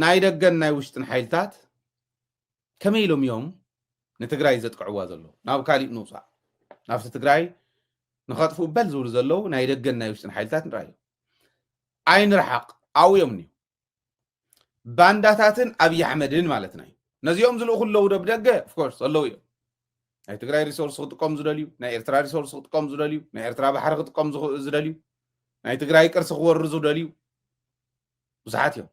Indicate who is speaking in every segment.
Speaker 1: ናይ ደገን ናይ ውሽጥን ሓይልታት ከመይ ኢሎም እዮም ንትግራይ ዘጥቅዕዋ ዘለዉ ናብ ካሊእ ንውፃእ ናብቲ ትግራይ ንኸጥፍኡ በል ዝብሉ ዘለዉ ናይ ደገን ናይ ውሽጥን ሓይልታት ንርአዩ ኣይንረሓቕ ኣውዮም እዩ ባንዳታትን ኣብይ ኣሕመድን ማለትና እዩ ነዚኦም ዝልእኹ ኣለዉ ዶ ብደገ ኦፍኮርስ ኣለዉ እዮም ናይ ትግራይ ሪሶርስ ክጥቀሙ ዝደልዩ ናይ ኤርትራ ሪሶርስ ክጥቀሙ ዝደልዩ ናይ ኤርትራ ባሕሪ ክጥቀሙ ዝደልዩ ናይ ትግራይ ቅርሲ ክወርሩ ዝደልዩ ብዙሓት እዮም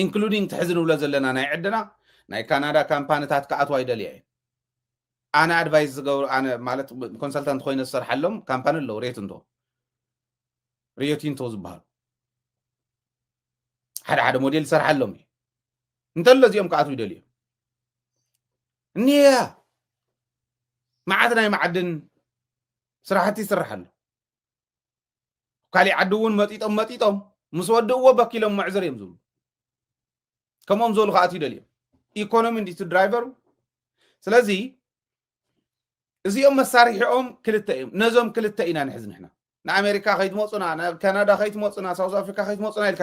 Speaker 1: ኢንክሉዲንግ ትሕዚ ንብሎ ዘለና ናይ ዕድና ናይ ካናዳ ካምፓኒታት ክኣትዋ ይደልያ እየን ኣነ ኣድቫይስ ዝገብሩ ኣነ ማለት ኮንሰልታንት ኮይነ ዝሰርሓሎም ካምፓኒ ኣለዉ ሪዮ ቲንቶ ዝበሃሉ ሓደ ሞዴል ዝሰርሓሎም እዩ እንተሎ እዚኦም ክኣትዉ ይደልዩ እኒያ መዓት ናይ ማዕድን ስራሕቲ ይስራሕ ኣሎ ካሊእ ዓዲ እውን መጢጦም ምስ ወድእዎ በኪሎም መዕዘር እዮም ዝብሉ ከምኦም ዝበሉ ክኣትዉ ይደልዮም ኢኮኖሚ እንዲቱ ድራይቨሩ ስለዚ እዚኦም መሳርሒኦም ክልተ እዮም ነዞም ክልተ ኢና ንሕዝ ንሕና ንኣሜሪካ ከይትመፁና ካናዳ ከይትመፁና ሳውዝ ኣፍሪካ ከይትመፁና ኢልካ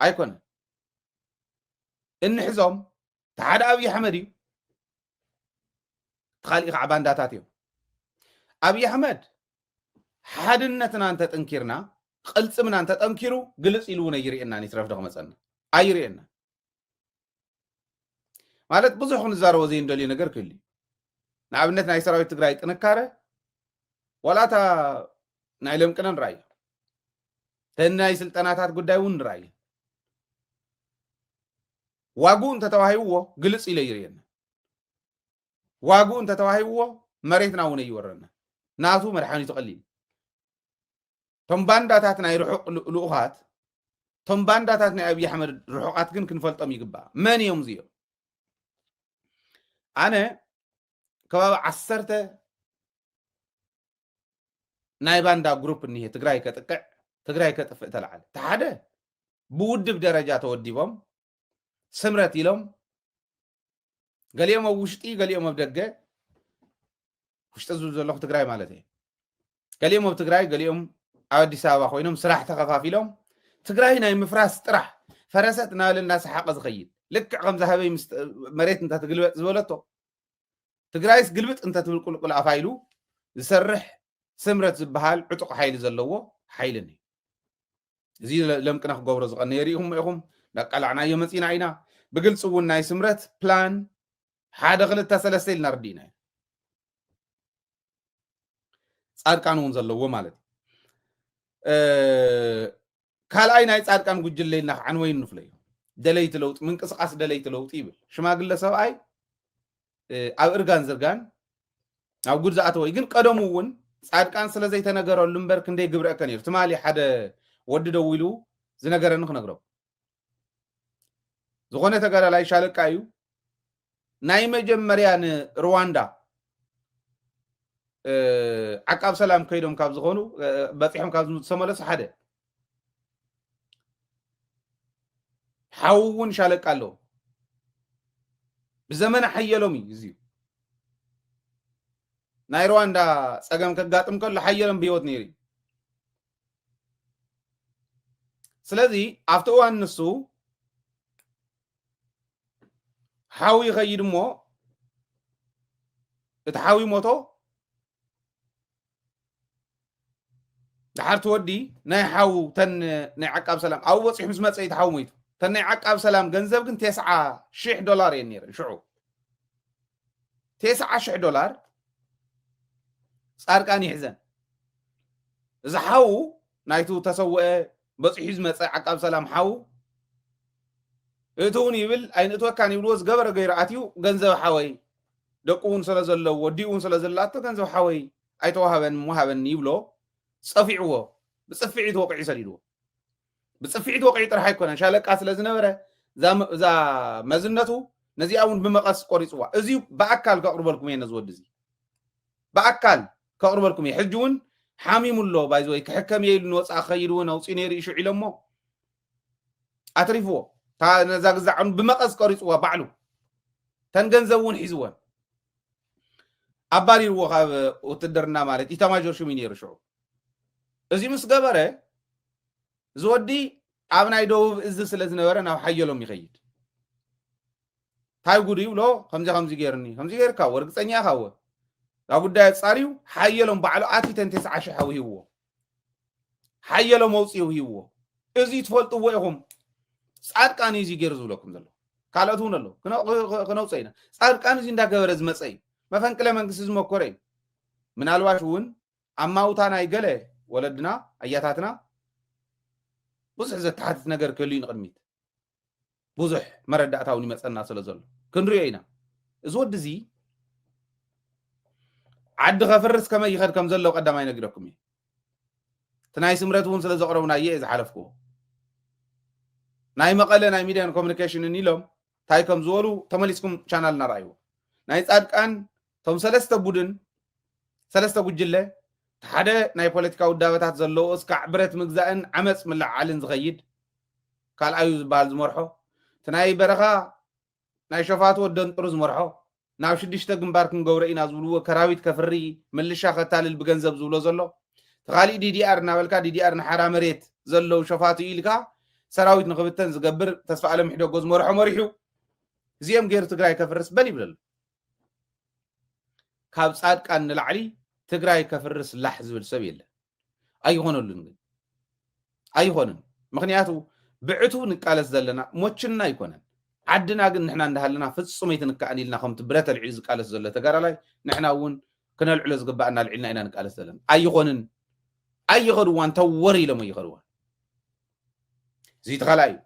Speaker 1: ኣይኮነን እንሕዞም ተሓደ ኣብይ ኣሕመድ እዩ ተኻሊእ ከዓ ባንዳታት እዮም ኣብይ ኣሕመድ ሓድነትና እንተጠንኪርና ቅልፅምና እንተጠንኪሩ ግልፅ ኢሉ እውን ኣይርኤና ይትረፍዶ ክመፀና ኣይርኤና ማለት ብዙሕ ክንዛረቦ ዘይንደልዩ ነገር ክህሉ ንኣብነት ናይ ሰራዊት ትግራይ ጥንካረ ወላታ ናይ ለምቅነ ንርአዮ ተናይ ስልጠናታት ጉዳይ እውን ንርአዮ ዋጉኡ እንተተዋሂብዎ ግልፅ ኢለ ይርኤና ዋጉኡ እንተተዋሂብዎ መሬትና እውን ኣይወረና ናቱ መድሓኒቱ ቀሊል ቶም ባንዳታት ናይ ርሑቕ ልኡኻት ቶም ባንዳታት ናይ ኣብይ ኣሕመድ ርሑቓት ግን ክንፈልጦም ይግባእ መን እዮም እዚኦም ኣነ ከባቢ 10 ናይ ባንዳ ግሩፕ እኒሄ ትግራይ ከጥቅዕ ትግራይ ከጥፍእ ተለዓለ ተሓደ ብውድብ ደረጃ ተወዲቦም ስምረት ኢሎም ገሊኦም ኣብ ውሽጢ ገሊኦም ኣብ ደገ ውሽጢ ዝብል ዘለኹ ትግራይ ማለት እዩ ገሊኦም ኣብ ትግራይ ገሊኦም ኣብ ኣዲስ ኣበባ ኮይኖም ስራሕ ተኸፋፊሎም ትግራይ ናይ ምፍራስ ጥራሕ ፈረሰት ናበለና ሰሓቐ ዝኸይድ ልክዕ ከም ዝሃበይ መሬት እንተትግልበጥ ዝበለቶ ትግራይስ ግልብጥ እንተትብል ቁልቁል ኣፋይሉ ዝሰርሕ ስምረት ዝበሃል ዕጡቕ ሓይሊ ዘለዎ ሓይልን እዩ እዚ ለምቅና ክገብሮ ዝቐነየ ሪኢኹም ኢኹም ዳቃላዕናዮ መፂና ኢና ብግልፂ እውን ናይ ስምረት ፕላን 1-2-3 ኢልና ርዲእና ጻድቃን እውን ዘለዎ ማለት ካልኣይ ናይ ጻድቃን ጉጅለ ኢልና ዓንወይን ንፍለዩ ደለይቲ ለውጢ ምንቅስቃስ ደለይቲ ለውጢ ይብል ሽማግለ ሰብኣይ ኣብ እርጋን ዝርጋን ኣብ ጉድ ዝኣተወይ ግን ቀደሙ እውን ጻድቃን ስለ ዘይተነገረሉ እምበር ክንደይ ግብረአከ ነይሩ ትማሊ ሓደ ወዲ ደው ኢሉ ዝነገረኒ ክነግሮ ዝኾነ ተጋዳላይ ሻለቃ እዩ ናይ መጀመርያ ንሩዋንዳ ዓቃብ ሰላም ከይዶም ካብ ዝኾኑ በፂሖም ካብ ዝመለሱ ሓደ ሓውን ሻለቃ ኣለዎ ብዘመነ ሓየሎም እዩ እዚዩ ናይ ሩዋንዳ ፀገም ከጋጥም ከሎ ሓየሎም ብሂወት ነይሩ ስለዚ ኣብቲ እዋን ንሱ ሓዊ ይኸይድ እሞ እቲ ሓዊ ሞቶ ድሓር ትወዲ ናይ ሓው ተን ናይ ዓቃብ ሰላም ኣብ በፂሑ ምስ መፀ እቲ ሓው ሞይቱ ተን ናይ ዓቃብ ሰላም ገንዘብ ግን $9,000 እየን ነይረን ሽዑ $9,000 ጻድቃን ይሕዘን እዚ ሓው ናይቱ ተሰውአ በፂሑ ዝመፀ ዓቃብ ሰላም ሓው እቲ እውን ይብል ኣይንእትወካን ይብልዎ ዝገበረ ገይሩ ኣትዩ ገንዘብ ሓወይ ደቁ እውን ስለ ዘለዎ ወዲኡ እውን ስለ ዘላቶ ገንዘብ ሓወይ ኣይተዋሃበን ምሃበን ይብሎ ፀፊዕዎ ብፅፊዒት ወቂዑ ሰዲድዎ ብፅፊዒት ወቂዑ ጥራሕ ኣይኮነን ሻለቃ ስለ ዝነበረ እዛ መዝነቱ ነዚኣ እውን ብመቐስ ቆሪፅዋ እዚዩ ብኣካል ከቕርበልኩም እየ ነዚ ወዲ እዚ ብኣካል ከቕርበልኩም እየ ሕጂ እውን ሓሚሙሎ ባይዘወይ ክሕከም እየ ኢሉ ንወፃእ ክኸይድ እውን ኣውፂኡ ነይሩ ይሽዑ ኢሎሞ ኣትሪፍዎ ነዛ ግዛዕ ብመቐስ ቆሪፅዋ ባዕሉ ተን ገንዘብ እውን ሒዝወን ኣባሪርዎ ካብ ውትድርና ማለት ኢታማዦር ሹም ነይሩ ሽዑ እዚ ምስ ገበረ ዝወዲ أبناء دوب إزاي سلزنا ورنا وحيلهم يخيد هاي قولي ولو خمسة غيرني خمسة غير كاو ورق ثانية كاو لابد ده صاريو حيلهم بعلو آتي تنتس عشر حوي هو حيلهم موصيو هو إزاي تفولت وياهم صار كان يجي غير زولكم زلوا كالاتون الله كنا صينا صار كان يجي ندا غبرز مصي ما فنكله منكس زمكوري من الواشون أماوتانا يقله ولدنا أياتاتنا بزح زت تحت نجار كلين قدميت بزح مرة دعتاوني مسألنا سلزل كن رأينا زود زي عد غفرس كما يخد كم زلوا قدام عينك ركمي تناي سمرتون سلزقرونا يئز حلفكو ناي مقالة ناي ميديا كوميونيكيشن نيلهم تاي كم زولو تمليسكم channel نرايو ناي صادقان توم سلسته بودن سلسته بوجله حدا ناي بوليتيكا ودابتات زلو اسكع برت مغزاءن عمص ملعالن زغيد قال ايوز بال زمرحو تناي برخا ناي شفات ودن طرز مرحو ناو شدشته ግንባር ክንገብረኢና ዝብልዎ ከራዊት ከፍሪ ምልሻ ከታልል ብገንዘብ ዝብሎ ዘሎ ተኻሊ ዲዲአር ናበልካ ዲዲአር ንሓራ መሬት ዘለው ሸፋቱ ኢልካ ሰራዊት ንኽብተን ዝገብር ተስፋ ዓለም ሕደጎ ዝመርሖ መሪሑ እዚኦም ገይሩ ትግራይ ከፍርስ በል ይብለሉ ካብ ጻድቃን ንላዕሊ ትግራይ ከፍርስ ላሕ ዝብል ሰብ የለ ኣይኾነሉን ግን ኣይኾነን ምክንያቱ ብዕቱ ንቃለስ ዘለና ሞችና ይኮነን عدنا قن نحنا ندهلنا فصم يتنكأني لنا خمت برات العز قالس زلة تجارة لاي نحنا ون كنا العلز قبعنا العلنا إنا نقالس زلنا أي غروان توري لما يغروان زيت غلاي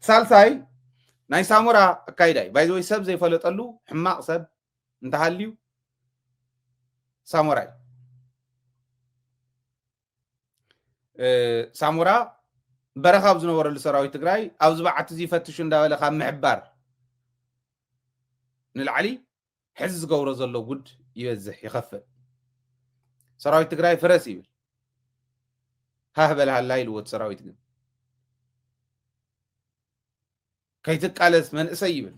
Speaker 1: ثالثاي ناي سامورا كايداي بايزوي سب زي فلتقلو حماق سب انتهاليو ساموراي سامورا برخاب زنور لسراوي تግራይ أو زبعت زي فتش እንዳበለ ካብ محبار نلعلي حز قورة زلو قد يوزح يخفل سراوي تግራይ فرس يبل ههبل هاللايل ود سراوي تقن كي تقالس من اسيبل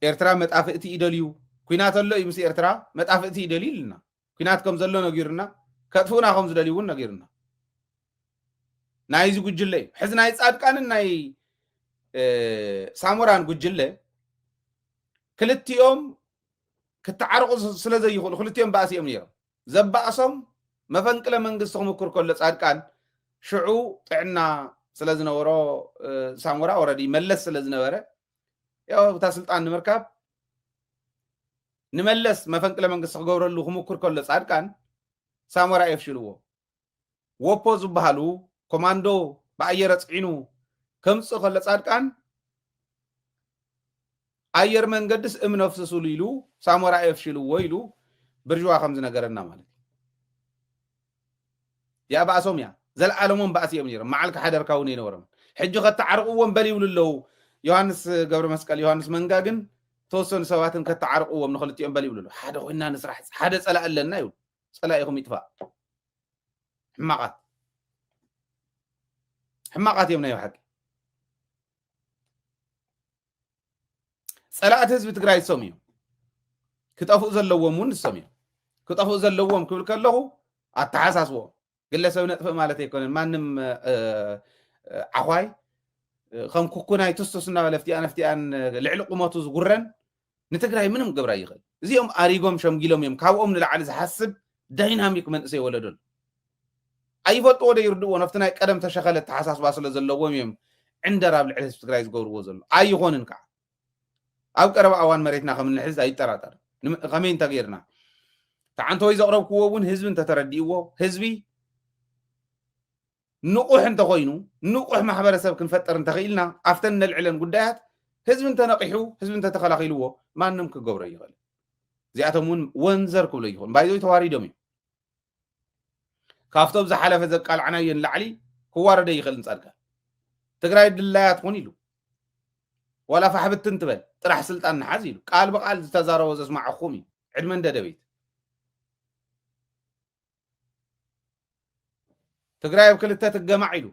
Speaker 1: إرترا متافئتي إدليو كوينات اللو يمسي إرترا متافئتي إدلي لنا كوينات كم زلو نغيرنا كتفونا خم زدليون نغيرنا نايز قجلة حزن نايز أتكان ناي ساموران قجلة كلتي يوم كتعرق سلزة يخل كلتي يوم باسي يوم يوم زب أصم ما فنكلا من قصهم كركل أتكان شعو عنا سلزنا ورا سامورا ورا دي ملس سلزنا ورا يا بتاسلت عن مركب نملس ما فنكلا من قصهم جورا اللي هم كركل أتكان سامورا يفشلوه وبوز بحالو كوماندو بأير صعينو كم صخل صادقان أير من قدس ام نفسه ليلو سامورا يفشلو ويلو برجوا خمس نغرنا مالك يا باسوم يا زل عالمون باسي يمير معلك حدر كوني نورم حجو كتعرقوا بليو للو يوحنس قبر مسقال يوحنس منغاغن توسن سواتن كتعرقوا من خلتيهم بليو للو حدا وإنا نسرح حدا صلا لنا يو صلا يخم يطفى حماقات يومنا يو حق صلاة حزب تግራይ ሰሚዩ ክጠፉ ዘለዎም ውን ሰሚዩ ክጠፉ ዘለዎም ክብል ከለኹ አተሓሳስቦ ግለሰብ ነጥፍ ማለት ኣይኮነን ማንም ዓኳይ ከም ኩኩናይ ትስቱስ እናበለ ፍቲኣን ልዕሊ ቁመቱ ዝጉረን ንትግራይ ምንም ገብራ ይኽእል እዚኦም ኣሪጎም ሸምጊሎም እዮም ካብኦም ንላዕሊ ዝሓስብ ዳይናሚክ መንእሰይ ወለዶል ኣይፈልጥዎ ዶ ይርድእዎ ነፍቲ ናይ ቀደም ተሸኸለት ተሓሳስባ ስለ ዘለዎም እዮም ዕንደራ ኣብ ልዕሊ ህዝቢ ትግራይ ዝገብርዎ ዘሎ ኣይኾንን ከዓ ኣብ ቀረባ እዋን መሬትና ከም ንሕዝ ኣይጠራጠር ከመይ እንተገይርና ተዓንተ ወይ ዘቕረብክዎ እውን ህዝቢ እንተተረዲእዎ ህዝቢ ንቑሕ እንተኮይኑ ንቑሕ ማሕበረሰብ ክንፈጥር እንተኽኢልና ኣብተን ነልዕለን ጉዳያት ህዝቢ እንተነቂሑ ህዝቢ እንተተኸላኺልዎ ማንም ክገብሮ ይኽእል እዚኣቶም እውን ወንዘር ክብሎ ይኹን ባይዞይ ተዋሪዶም እዮም ካፍቶም ዝሓለፈ ዘቃልዓናዮ ንላዕሊ ክዋረደ ይኽእል ንጻድቃ ትግራይ ድላያት ኩን ኢሉ ولا فحبت تنتبل طرح سلطان نحاز يلو قال بقال تزارو زسمع اخومي عدمن ددبيت تግራይ بكلته تجمع يلو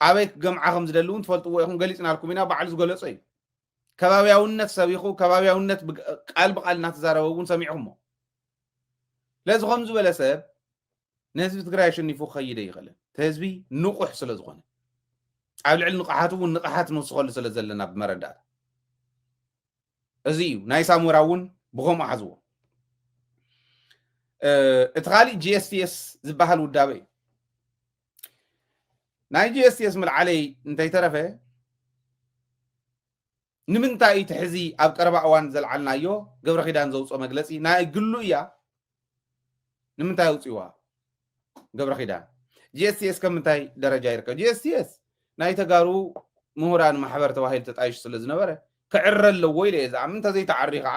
Speaker 1: عبيك جمعهم زدلون تفلطوا يكون غليصنا لكم هنا بعل زغلص اي كبابياونت سبيخو كبابياونت قال بقال نتزارو سمعهم لازم خمس بلا سب نهزبي تግራይ شنيفو خيده يخلن تهزبي نقح سلا زغونه ኣብ ልዕሊ ንቕሓት እውን ንቕሓት ንውስኸሉ ስለ ዘለና ብመረዳእታ እዚ እዩ ናይ ሳሙራ እውን ብኸምኡ ሓዝዎ እቲ ካሊእ ጂኤስቲኤስ ዝበሃል ውዳበ እዩ ናይ ጂኤስቲኤስ ምልዓለይ እንተይተረፈ ንምንታይ እቲ ሕዚ ኣብ ቀረባ እዋን ዘልዓልናዮ ገብረ ኺዳን ዘውፅኦ መግለፂ ናይ ግሉ እያ ንምንታይ ኣውፅዋ ገብረ ኺዳን ጂኤስቲኤስ ከም ምንታይ ደረጃ ይርከብ ጂኤስቲኤስ ናይ ተጋሩ ምሁራን ማሕበር ተባሂሉ ተጣይሹ ስለ ዝነበረ ክዕረ ኣለዎ ኢለ እየ ዝኣምን እንተዘይተዓሪ ከዓ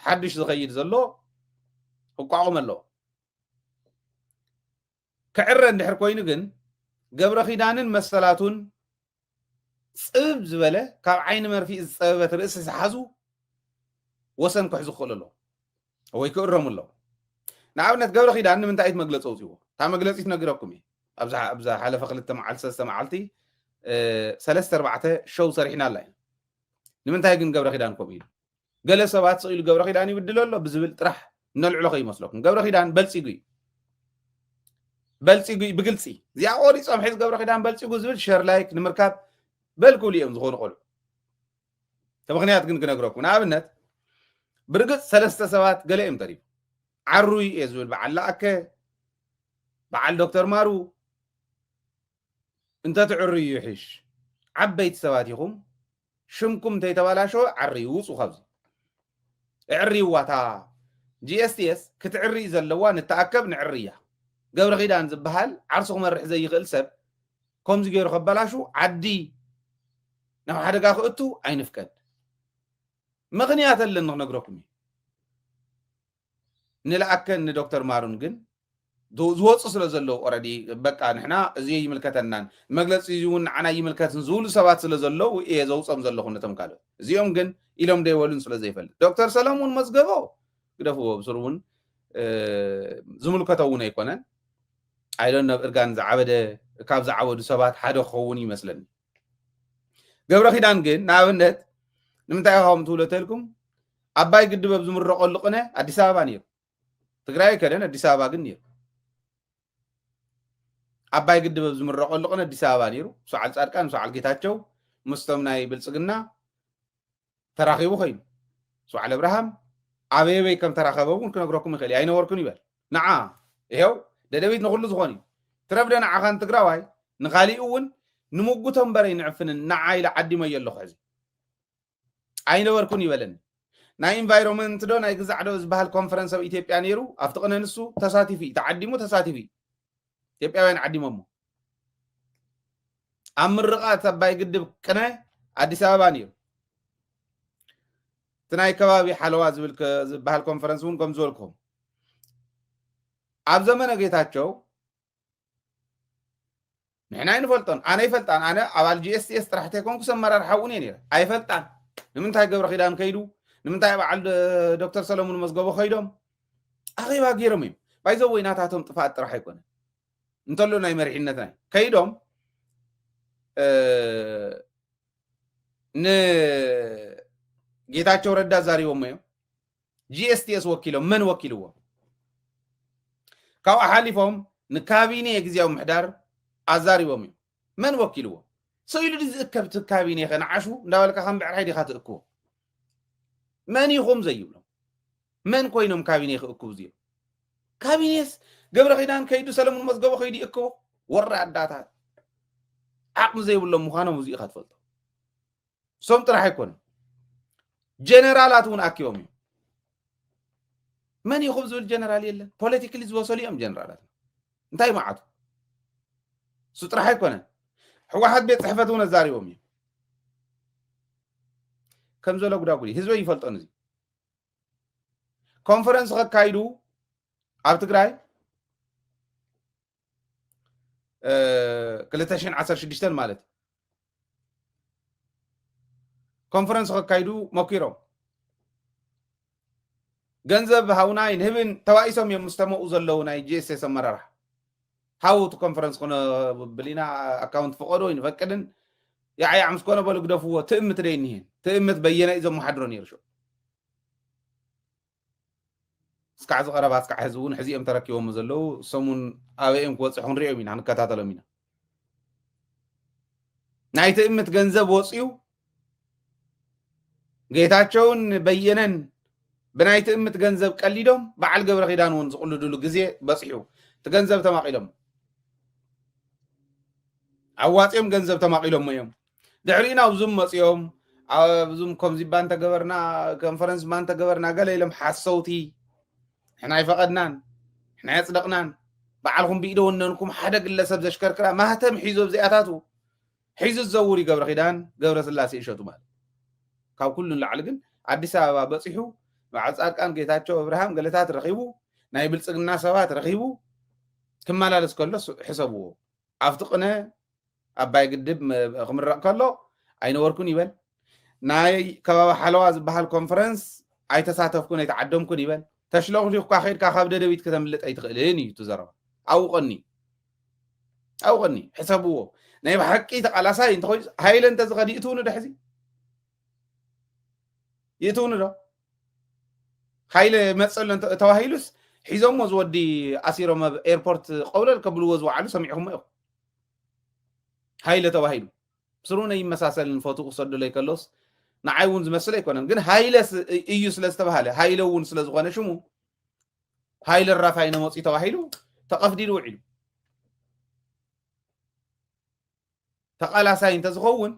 Speaker 1: ሓድሽ ዝኸይድ ዘሎ ክቋቁም ኣለዎ ክዕረ እንድሕር ኮይኑ ግን ገብረ ኺዳንን መሰላቱን ፅብ ዝበለ ካብ ዓይኒ መርፊእ ዝፀበበት ርእሲ ዝሓዙ ወሰን ክሕዙ ክኽእሉ ኣለዎ ወይ ክእረሙ ኣለዎ ንኣብነት ገብረ ኺዳን ንምንታይ እቲ መግለፂ ኣውፅዎ እታ መግለፂት ነግረኩም እየ ኣብዛ ሓለፈ 2 መዓልቲ 3 መዓልቲ 3-4 ሸው ሰሪሕና ኣላ ኢና ንምንታይ ግን ገብረ ኺዳን ከምኡ ኢሉ ገለ ሰባት ስኢሉ ገብረ ኺዳን ይብድል ኣሎ ብዝብል ጥራሕ ነልዕሎ ከይመስለኩም ገብረ ኺዳን በልፂጉ እዩ ብግልፂ እዚኣ ቆሪፆም ሒዝ ገብረ ኺዳን በልፂጉ ዝብል ሸር ላይክ ንምርካብ በልክብሉ እዮም ዝኾኑ ቆልዑ ተምክንያት ግን ክነግረኩም ንኣብነት ብርግፅ 3 ሰባት ገለ እዮም ተሪቡ ዓሩይ እየ ዝብል በዓል ለኣከ በዓል ዶክተር ማሩ انت تعري يحش عبيت سواتيكم شمكم تيتبالاشو عري وصو خبز عري واتا جي اس تي اس كتعري زلوا نتاكب نعريها قبل غيدان زبحال عرسو مرح زي يخل سب كومز غير خبلاشو عدي نحو حدا خؤتو عين فكد مغنيات اللي نغركم نلاكن دكتور مارون جن زوص سلا زلو اوريدي بقى نحنا ازي يملكتنا مغلص يزون عنا يملكتن زول سبات سلا زلو اي زوصم زلو نتم قالو زيوم جن إلهم ديولون سلا زي فل دكتور سلامون مزغبو قدفو بسرون زملكتونا يكونن I don't know ارغان زعبده كاب زعبد سبات حدا خون يመስلني ገብረ ኺዳን ግን ናብነት ንምንታይ ሆም ትውለተልኩም አባይ ግድብ ዝምረቀሉ ቅነ አዲስ አበባ ነይሩ ትግራይ ከደን አዲስ አበባ ግን ነይሩ አባይ ግድብ ዝምረቀሉ ቅነ አዲስ አበባ ነይሩ ሱዓል ጻድቃን ሱዓል ጌታቸው ሙስተም ናይ ብልጽግና ተራኺቡ ኮይኑ ሱዓል አብርሃም አበበይ ከም ተራኸበውን ክነግረኩም ይኽእል አይነበርኩን ይበል ንዓ ይሄው ደደቢት ንኹሉ ዝኾን ትረፍደና ዓኻን ትግራዋይ ንኻሊኡ እውን نموجتهم بري نعفن نعايل عدي ما يلو خزي عين وركون يبلن نا environment دو نا يجزع دو زبال conference of إثيوبيا نيرو أفتقنا نسو تساتيفي تعدي مو تساتيفي إثيوبيا وين عدي ممو أمر رقات باي قدب كنا عدي سبابا نيرو تناي كبابي حلواز زبال conference ون كم زولكم عب زمانه جيتاتشو نحنا نفلطن انا يفلطن انا ابال جي اس تي اس طرحت يكون كسمرر حوني نير ايفلطن نمنتاي قبر خيدان كيدو نمنتاي بعل دكتور سلمون مزغبو خيدوم اخي باغيرمي بايزو ويناتاتهم طفات طرح يكون انتلو ناي مرحينتنا كيدوم ن ጌታቸው ረዳ ዛሬው ማዩ ጂኤስቲኤስ ወኪሎ ምን ወኪልዎ ካው አሐሊፎም ንካቢኔ የግዚያው ምሕዳር አዛሪቦም من وكيلو سويلو دي ዝከብት ካቢኔ ከናዓሹ እንዳወልካ ከም ብዕራይ ዲኻ ትእኩ من ይኹም ዘይብሎ من ኮይኖም ካቢኔ ክእኩ ዝዩ ካቢኔስ ገብረ ኺዳን ከይዱ ሰለሞን መዝገቦ ከይዲ እኮ ወራዳታ ዓቅም ዘይብሎም ምዃኖም እዙ ኢኻ ትፈልጦ ሶም ጥራሕ አይኮን ጀነራላት እውን ኣኪቦም من ይኹም ዝብል ጀነራል የለን ፖለቲካሊ ዝወሰሉ እዮም ጀነራላት እንታይ ማዓቱ سطرح يكون واحد بيت صحفتون الزاريوم كم زولا غدا غدي هزو يفلطون زي كونفرنس خكايدو اب تግራይ كلتاشن 16 ማለት كونفرنس خكايدو مكيرو ገንዘብ ሃውናይ ንህብን ተዋኢሶም የምስተመኡ ዘለው ናይ ጂኤስኤስ አመራርሓ how to conference كنا بلينا account فقدوا ينفكدن يعني عمس كنا بقول قدفوا تأمت رينين تأمت بينا إذا محضرون يرشوا اسكع زغربا اسكع حزبون حزيهم تركيهم زلو سمون ابيهم كوصحون ريهم مين هنكتاتلو مين نايت امت ገንዘብ ወጽዩ ጌታቸውን በየነን በናይት እምት ገንዘብ ቀሊዶም በዓል ገብረ ኺዳን ወን ዝቁልዱሉ ግዜ በጽሑ ተገንዘብ ተማቂሎም አዋጽዮም ገንዘብ ተማቂሎም እዮም ድሕሪና ብዙም መጽዮም ብዙም ከምዚ ባንተ ገበርና ኮንፈረንስ ባንተ ገበርና ገለይሎም ሓሰውቲ احنا يفقدنان احنا يصدقنان بعلكم بيدوننكم حدا ግለሰብ ዘሽከርክራ ማህተም ሒዞ ብዚኣታቱ ሒዙ ዘውሪ ገብረ ኺዳን ገብረ ስላሴ እሸቱ ማለት ካብ ኩሉን ላዕሊ ግን አዲስ አበባ በጽሑ ማዓጻድቃን ጌታቸው አብርሃም ገለታት ረኺቡ ናይ ብልጽግና ሰባት ረኺቡ ክመላለስ ከሎ ሕሰብዎ አፍጥቅነ አባይ ግድብ ክምረቕ ከሎ አይነወርኩን ይበል ናይ ከባቢ ሓለዋ ዝበሃል ኮንፈረንስ አይተሳተፍኩን አይተዓደምኩን ይበል ተሽሎኽ ሊኻ ኸይድካ ካብ ደደቢት ከተምልጥ አይትኽእልን እዩ ትዘረባ አውቀኒ ሕሰብዎ ናይ በሐቂ ተቃላሳይ እንተኾይ ሃይለ እንተ ዝኸዲ እቱኑ ድሕዚ ይቱኑ ዶ ሃይለ መጸል ተዋሂሉስ ሒዞም ዝወዲ አሲሮም ኤርፖርት ቀውለል ከብልዎ ዝወዓሉ ሰሚዕኹም ኢኹም ሃይለ ተዋሂሉ ስሩነ ይመሳሰልን ፎቶ ክሰዱ ላይ ከሎስ ንዓይ እውን ዝመስል ኣይኮነን ግን ሃይለ እዩ ስለ ዝተባሃለ ሃይለ እውን ስለ ዝኾነ ሽሙ ሃይለ ራፋይነ መጽ ተዋሂሉ ተቀፍዲሉ ውዒሉ ተቃላሳይ እንተ ዝኸውን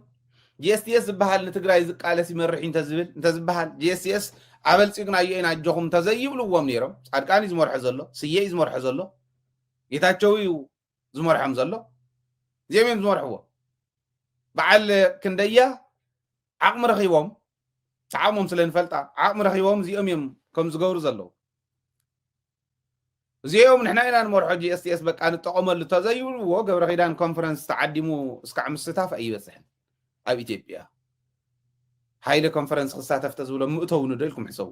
Speaker 1: ጂኤስቲኤስ ዝበሃል ንትግራይ ዝቃለስ ይመርሕ እንተ ዝብል እንተ ዝበሃል ጂኤስቲኤስ አበልጽግና የና ጆኹም ተዘይብልዎም ነይሮም ጻድቃኒ ዝመርሕ ዘሎ ስየይ ዝመርሕ ዘሎ ጌታቸው እዩ ዝመርሖም ዘሎ ዜሜም ዝመርሕዎ በዓል ክንደያ ዓቕሚ ረኺቦም ዓቕሞም ስለንፈልጣ ዓቕሚ ረኺቦም እዚኦም እዮም ከም ዝገብሩ ዘለዉ እዚኦም ንሕና ኢና ንመርሖ ጂኤስቲኤስ በቃ ንጠቐመሉ ተዘይብልዎ ገብረ ኺዳን ኮንፈረንስ ተዓዲሙ እስካዕ ምስታፍ ኣይበፅሕን ኣብ ኢትዮጵያ ሃይለ ኮንፈረንስ ክሳተፍ ተዝብሎ ምእተው ንደልኩም ሕሰቡ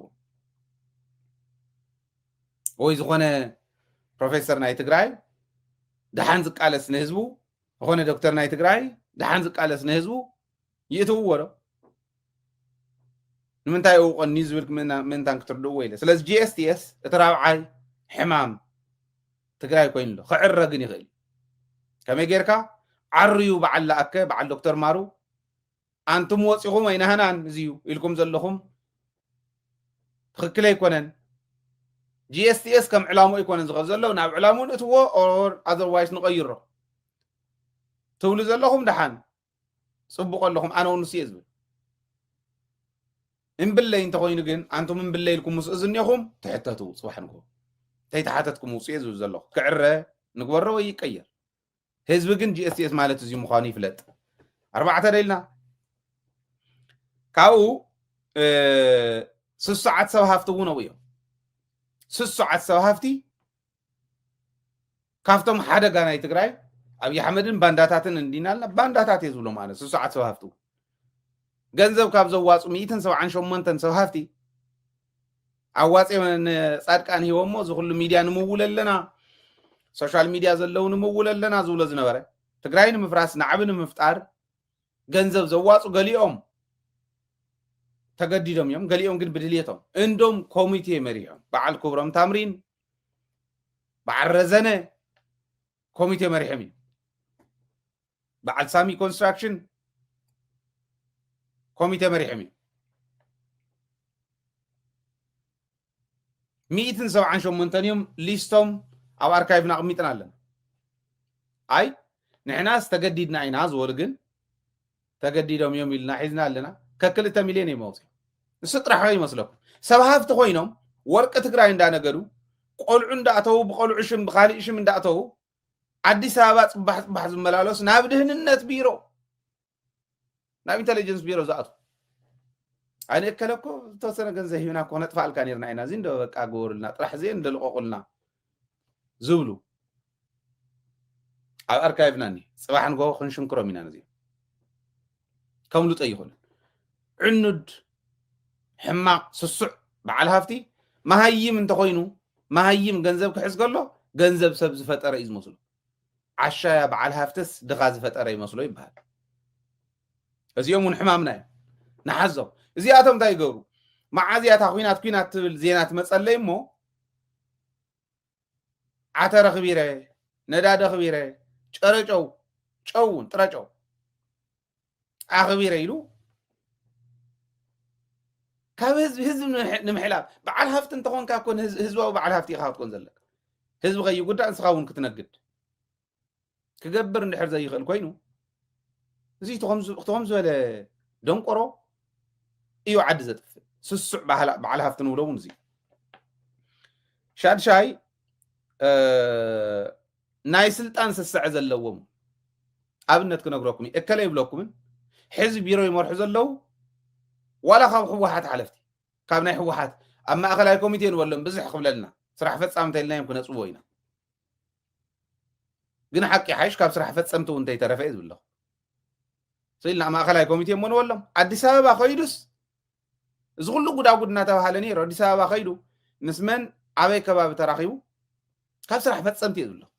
Speaker 1: ወይ ዝኾነ ፕሮፌሰር ናይ ትግራይ ደሓን ዝቃለስ ንህዝቡ ዝኾነ ዶክተር ናይ ትግራይ ደሓን ዝቃለስ ንህዝቡ ይእትውዎ ዶ ንምንታይ እውቆኒ ዝብል ምንታን ክትርድእዎ ኢለ ስለዚ ጂኤስቲኤስ እቲ ራብዓይ ሕማም ትግራይ ኮይኑ ሎ ክዕረ ግን ይኽእል ከመይ ጌርካ ዓርዩ በዓል ለኣከ በዓል ዶክተር ማሩ አንቱም ወፂኹም ኣይናህናን እዚዩ ኢልኩም ዘለኹም ትክክል ኣይኮነን ጂኤስቲኤስ ከም ዕላሙ ኣይኮነን ዝኸብ ዘሎ ናብ ዕላሙ ንእትዎ ኦር ኣዘርዋይስ ንቐይሮ ትብሉ ዘለኹም ደሓን ጽቡቕ ኣለኹም ኣነ እውን ንስየ ዝብል እምብለይ እንተኮይኑ ግን አንቱም እምብለይ ኢልኩም ምስ እዝኒኹም ትሕተቱ ጽባሕ ንጎ ተይተሓተትኩም ውፅእ ዝብል ዘለኹ ክዕረ ንግበሮ ወይ ይቀየር ህዝቢ ግን ጂኤስቲኤስ ማለት እዚዩ ምዃኑ ይፍለጥ ኣርባዕተ ደይልና ካብኡ ስሱዓት ሰብ ሃፍቲ እውን እዮም ስሱዓት ሰብ ሃፍቲ ካብቶም ሓደጋ ናይ ትግራይ ኣብይ ኣሕመድን ባንዳታትን እንዲናልና ባንዳታት እየ ዝብሎም ኣነ ስሱዓት ሰብ ሃፍቲ ገንዘብ ካብ ዘዋፁ 178 ሰብ ሃፍቲ ኣዋፂ ጻድቃን ሂቦሞ ዝኩሉ ሚድያ ንምውል ኣለና ሶሻል ሚድያ ዘለው ንምውል ኣለና ዝብሎ ዝነበረ ትግራይ ንምፍራስ ንዓብ ንምፍጣር ገንዘብ ዘዋፁ ገሊኦም ተገዲዶም እዮም ገሊኦም ግን ብድልየቶም እንዶም ኮሚቴ መሪሖም በዓል ክብሮም ታምሪን በዓል ረዘነ ኮሚቴ መሪሖም እዮም በዓል ሳሚ ኮንስትራክሽን ኮሚቴ መሪሖም እዮም 178 እዮም ሊስቶም ኣብ ኣርካይቭና ኣቕሚጥና ኣለና ኣይ ንሕናስ ተገዲድና ኢና ዝበሉ ግን ተገዲዶም እዮም ኢልና ሒዝና ኣለና ከክልተ ሚልዮን ይመውፅእ ንሱ ጥራሕ ይመስለኩም ሰብ ሃፍቲ ኮይኖም ወርቂ ትግራይ እንዳነገዱ ቆልዑ እንዳእተው ብቆልዑ ሽም ብኻሊእ ሽም እንዳእተው አዲስ አበባ ጽባሕ ዝመላለሱ ናብ ድህንነት ቢሮ ናብ ኢንተለጀንስ ቢሮ ዝኣቱ ኣነ ከለኮ ተወሰነ ገንዘብ ሂብና እኮ ነጥፋልካ ነርና ኢና እዚ እንደ በቃ ጎርልና ጥራሕ ዘ እንደልቆቁልና ዝብሉ ኣብ ኣርካይቭና ኒ ጽባሕ ንጎ ክንሽንክሮም ኢና ነዚ ከምሉ ጠይኹን عنود حماق سسع بعل هفتي مهيم انت خوينو مهيم ገንዘብ ክሕዝ ከሎ ገንዘብ ሰብ ዝፈጠረ እዩ ዝመስሉ ዓሻያ بعل هفتس ድኻ ዝፈጠረ ይመስሉ ይባሃል እዚኦም ውን ሕማምና ንሓዞም እዚኣቶም እንታይ ይገብሩ ማዓዝያታ ኩናት ትብል ዜናት መጸለይ እሞ عتر خبيرة نداد خبيرة شرجو شون ترجو خبيرة يلو كاب هزب نمحلا بعل هفت انت هون كاكون هزبه وبعل هفتي خاط كون زلك هزب غي يقول انسخاون كتنقد كجبر ندحر زي يخل كوينو زي تخمز ولا دنقرو ايو عد زتف سسع بعل هفت نولون زي شاد شاي ناي سلطان سسع زلوم ابنت كنغركم اكل يبلوكم حزب يرو يمرح زلو ولا خاب حوحات حلفتي كاب ناي حوحات اما اخلاي كوميتين ولم بزح قبلنا صراحه فصامت لنا يمكن اصوينا ግን ሓቂ ሓይሽ ካብ ስራሕ ፈፀምቲ እውን እንተይተረፈ እዩ ዝብለኹ ስኢልና ማእኸላይ ኮሚቴ እሞ ንበሎም ኣዲስ ኣበባ ከይዱስ እዚ ኩሉ ጉዳጉድ እናተባሃለ ነይሩ ኣዲስ ኣበባ ከይዱ ምስ መን ኣበይ ከባቢ ተራኺቡ ካብ ስራሕ ፈፀምቲ እዩ ዝብለኹ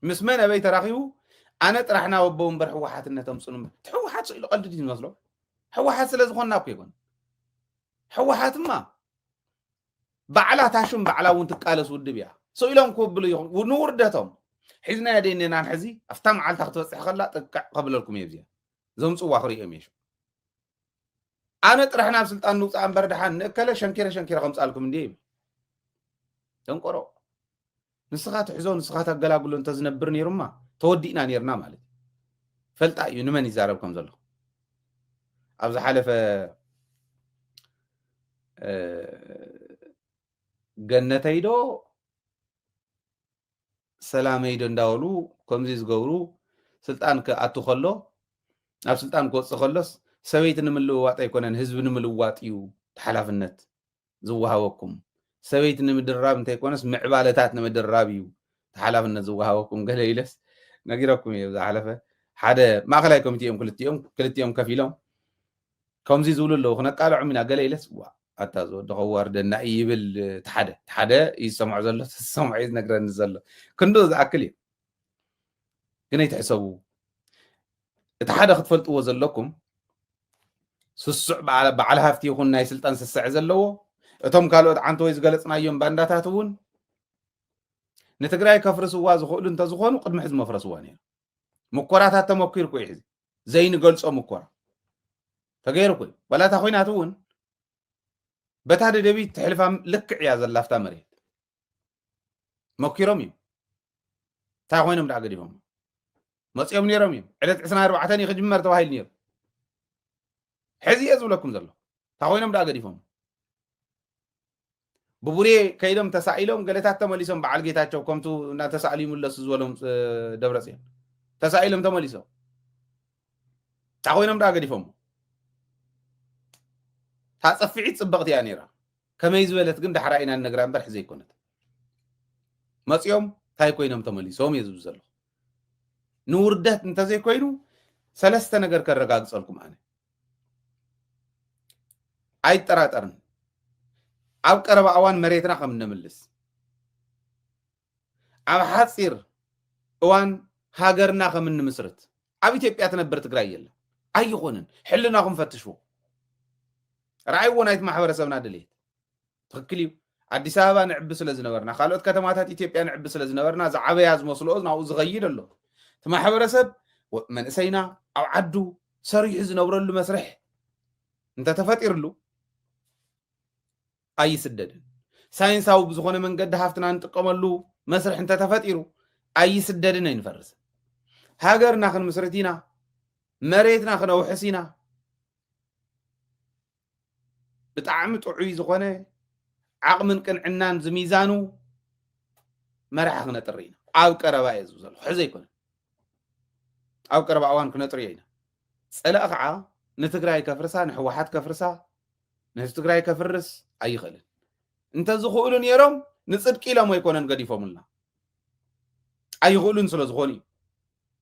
Speaker 1: ምስ መን ኣበይ ተራኺቡ ኣነ ጥራሕና ወቦ እምበር ሕወሓትነት ኣምፅኑ ሕወሓት ስኢሉ ቀልዲ ዝመስሎ ሕወሓት ስለ ዝኾንና እኮ ይኮን ሕወሓትማ ባዕላ ታሹም ባዕላ እውን ትቃለስ ውድብ እያ سئلهم كوبلو يخون ونوردتهم حزنا يدينا نحزي افتم على تختص خلا تقع قبل لكم يبزي زوم صوا اخري يميش انا طرحنا بسلطان نوص انبر دحان نكله شنكيره خمس قالكم اندي تنقرو نسخات حزون نسخات اغلاغلو انت زنبر نيرما تودينا نيرنا مالك فلطا ينمن يزاربكم زلو ابز حلفه جنتيدو سلام يدو እንዳውሉ ከምዚ ዝገብሩ ስልጣን ከአቱ ከሎ ኣብ ስልጣን ክወጽእ ከሎስ ሰበይት ንምልውዋጥ ኣይኮነን ህዝብ ንምልውዋጥ እዩ ተሓላፍነት ዝወሃበኩም ሰበይት ንምድራብ እንተይኮነስ ምዕባለታት ንምድራብ እዩ ተሓላፍነት ዝወሃበኩም ገለ ኢለስ ነጊረኩም እዩ ዝሓለፈ ሓደ ማእኸላይ ኮሚቴኦም ክልቲኦም ከፊሎም ከምዚ ዝብሉ ኣለዉ ክነቃልዖም ኢና ገለ ኢለስ ኣታዞ ደኸዋርደና ይብል ተሓደ ይሰምዖ ዘሎ ተሰምዖ ዝነግረኒ ዘሎ ክንዶ ዝኣክል እዩ ግን ኣይትሕሰቡ እቲ ሓደ ክትፈልጥዎ ዘለኩም ስሱዕ በዓል ሃፍቲ ይኹን ናይ ስልጣን ስስዕ ዘለዎ እቶም ካልኦት ዓንቲ ወይ ዝገለፅናዮም ባንዳታት እውን ንትግራይ ከፍርስዋ ዝኽእሉ እንተዝኾኑ ቅድሚ ሕዚ መፍረስዋ ነይሩ ሙኮራታት ተመኪሩ ኮይ ሕዚ ዘይንገልፆ ሙኮራ ተገይሩ ኮይ ወላታ ኮይናት እውን በታደ ደቢት ትሕልፋ ልክዕ እያ ዘላፍታ መሬት መኪሮም እዩ እንታይ ኮይኖም ዳኣ ገዲፎም መፅኦም ነይሮም እዮም ዕለት 24 ይክጅመር ተባሂሉ ነይሩ ሕዚ እየ ዝብለኩም ዘሎ እንታይ ኮይኖም ዳኣ ገዲፎም ብቡሬ ከይዶም ተሳኢሎም ገለታት ተመሊሶም በዓል ጌታቸው ከምቱ እናተሳእሉ ይምለሱ ዝበሎም ደብረፅዮን ተሳኢሎም ተመሊሶም እንታይ ኮይኖም ዳኣ ገዲፎም ታጸፍዒት ጽብቕት እያ ነይራ ከመይ ዝበለት ግን ዳሕራ ኢና ነግራ እምበር ሕዚ ኣይኮነት መፅኦም እንታይ ኮይኖም ተመሊሶም እየ ዝብል ዘሎ ንውርደት እንተዘይኮይኑ ሰለስተ ነገር ከረጋግፀልኩም ኣነ ኣይጠራጠርን ኣብ ቀረባ እዋን መሬትና ከም እንምልስ ኣብ ሓፂር እዋን ሃገርና ከም እንምስርት ኣብ ኢትዮጵያ ትነብር ትግራይ የለን ኣይኾንን ሕልናኹም ፈትሽዎ رأي ونايت ማሕበረሰብና ድሌት ትክክል እዩ አዲስ አበባ ንዕቢ ስለ ዝነበርና ካልኦት ከተማታት ኢትዮጵያ ንዕቢ ስለ ዝነበርና ዝዓበያ ዝመስሎ ናው ዝኸይድ ኣሎ እቲ ማሕበረሰብ መንእሰይና ኣብ ዓዱ ሰሪሑ ዝነብረሉ መስርሕ እንተተፈጢርሉ ኣይስደድን ሳይንሳዊ ብዝኾነ መንገዲ ሃፍትና ንጥቀመሉ መስርሕ እንተተፈጢሩ ኣይስደድን ኣይንፈርስ ሃገርና ክንምስርት ኢና መሬትና ክነውሕስ ኢና ብጣዕሚ ጥዑይ ዝኾነ ዓቕምን ቅንዕናን ዝሚዛኑ መርሓ ክነጥሪ ኢና ኣብ ቀረባ እዩ ዘሎ ሕዚ ኣይኮነን ኣብ ቀረባ እዋን ክነጥሪ ኢና ፀላእ ከዓ ንትግራይ ከፍርሳ ንሕወሓት ከፍርሳ ንትግራይ ከፍርስ ኣይኽእልን እንተዝኽእሉ ነይሮም ንፅድቂ ኢሎም ኣይኮነን ገዲፎምልና ኣይኽእሉን ስለ ዝኾኑ እዩ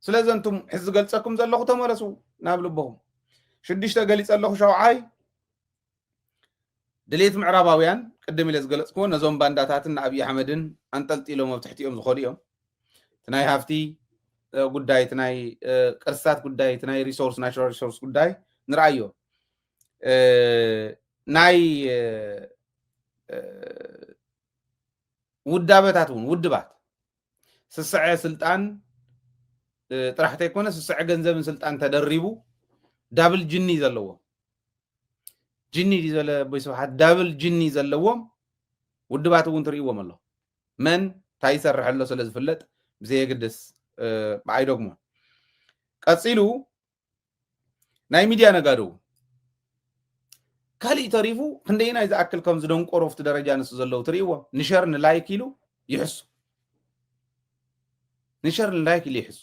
Speaker 1: ስለዚ እንቱም ሕዚ ዝገልፀኩም ዘለኹ ተመለሱ ናብ ልቦኹም ሽዱሽተ ገሊፀ ኣለኹ ሸውዓይ ድሌት ምዕራባውያን ቅድም ኢለ ዝገለፅክዎ ነዞም ባንዳታትን ንኣብዪ ኣሕመድን ኣንጠልጢሎም ኣብ ትሕቲኦም ዝኸዱ እዮም እቲ ናይ ሃፍቲ ጉዳይ እቲ ናይ ቅርስታት ጉዳይ እቲ ናይ ሪሶርስ ናሽናል ሪሶርስ ጉዳይ ንርአዮ ናይ ውዳበታት እውን ውድባት ስስዐ ስልጣን ጥራሕተ ይኮነ ስስዐ ገንዘብን ስልጣን ተደሪቡ ዳብል ጅኒ ዘለዎ ጅኒ ዘለ ቦይስብሓት ዳብል ጅኒ ዘለዎም ውድባት እውን ትርእይዎም ኣሎ መን እንታይ ይሰርሕ ኣሎ ስለ ዝፍለጥ ብዘየግድስ ብኣይዶግሞ ቀፂሉ ናይ ሚድያ ነጋዶ ካልእ ተሪፉ ክንደይና ዝኣክል ከም ዝደንቆሮ ኣብቲ ደረጃ ንሱ ዘለው ትርእይዎም ንሸር ንላይክ ኢሉ ይሕሱ ንሸር ንላይክ ኢሉ ይሕሱ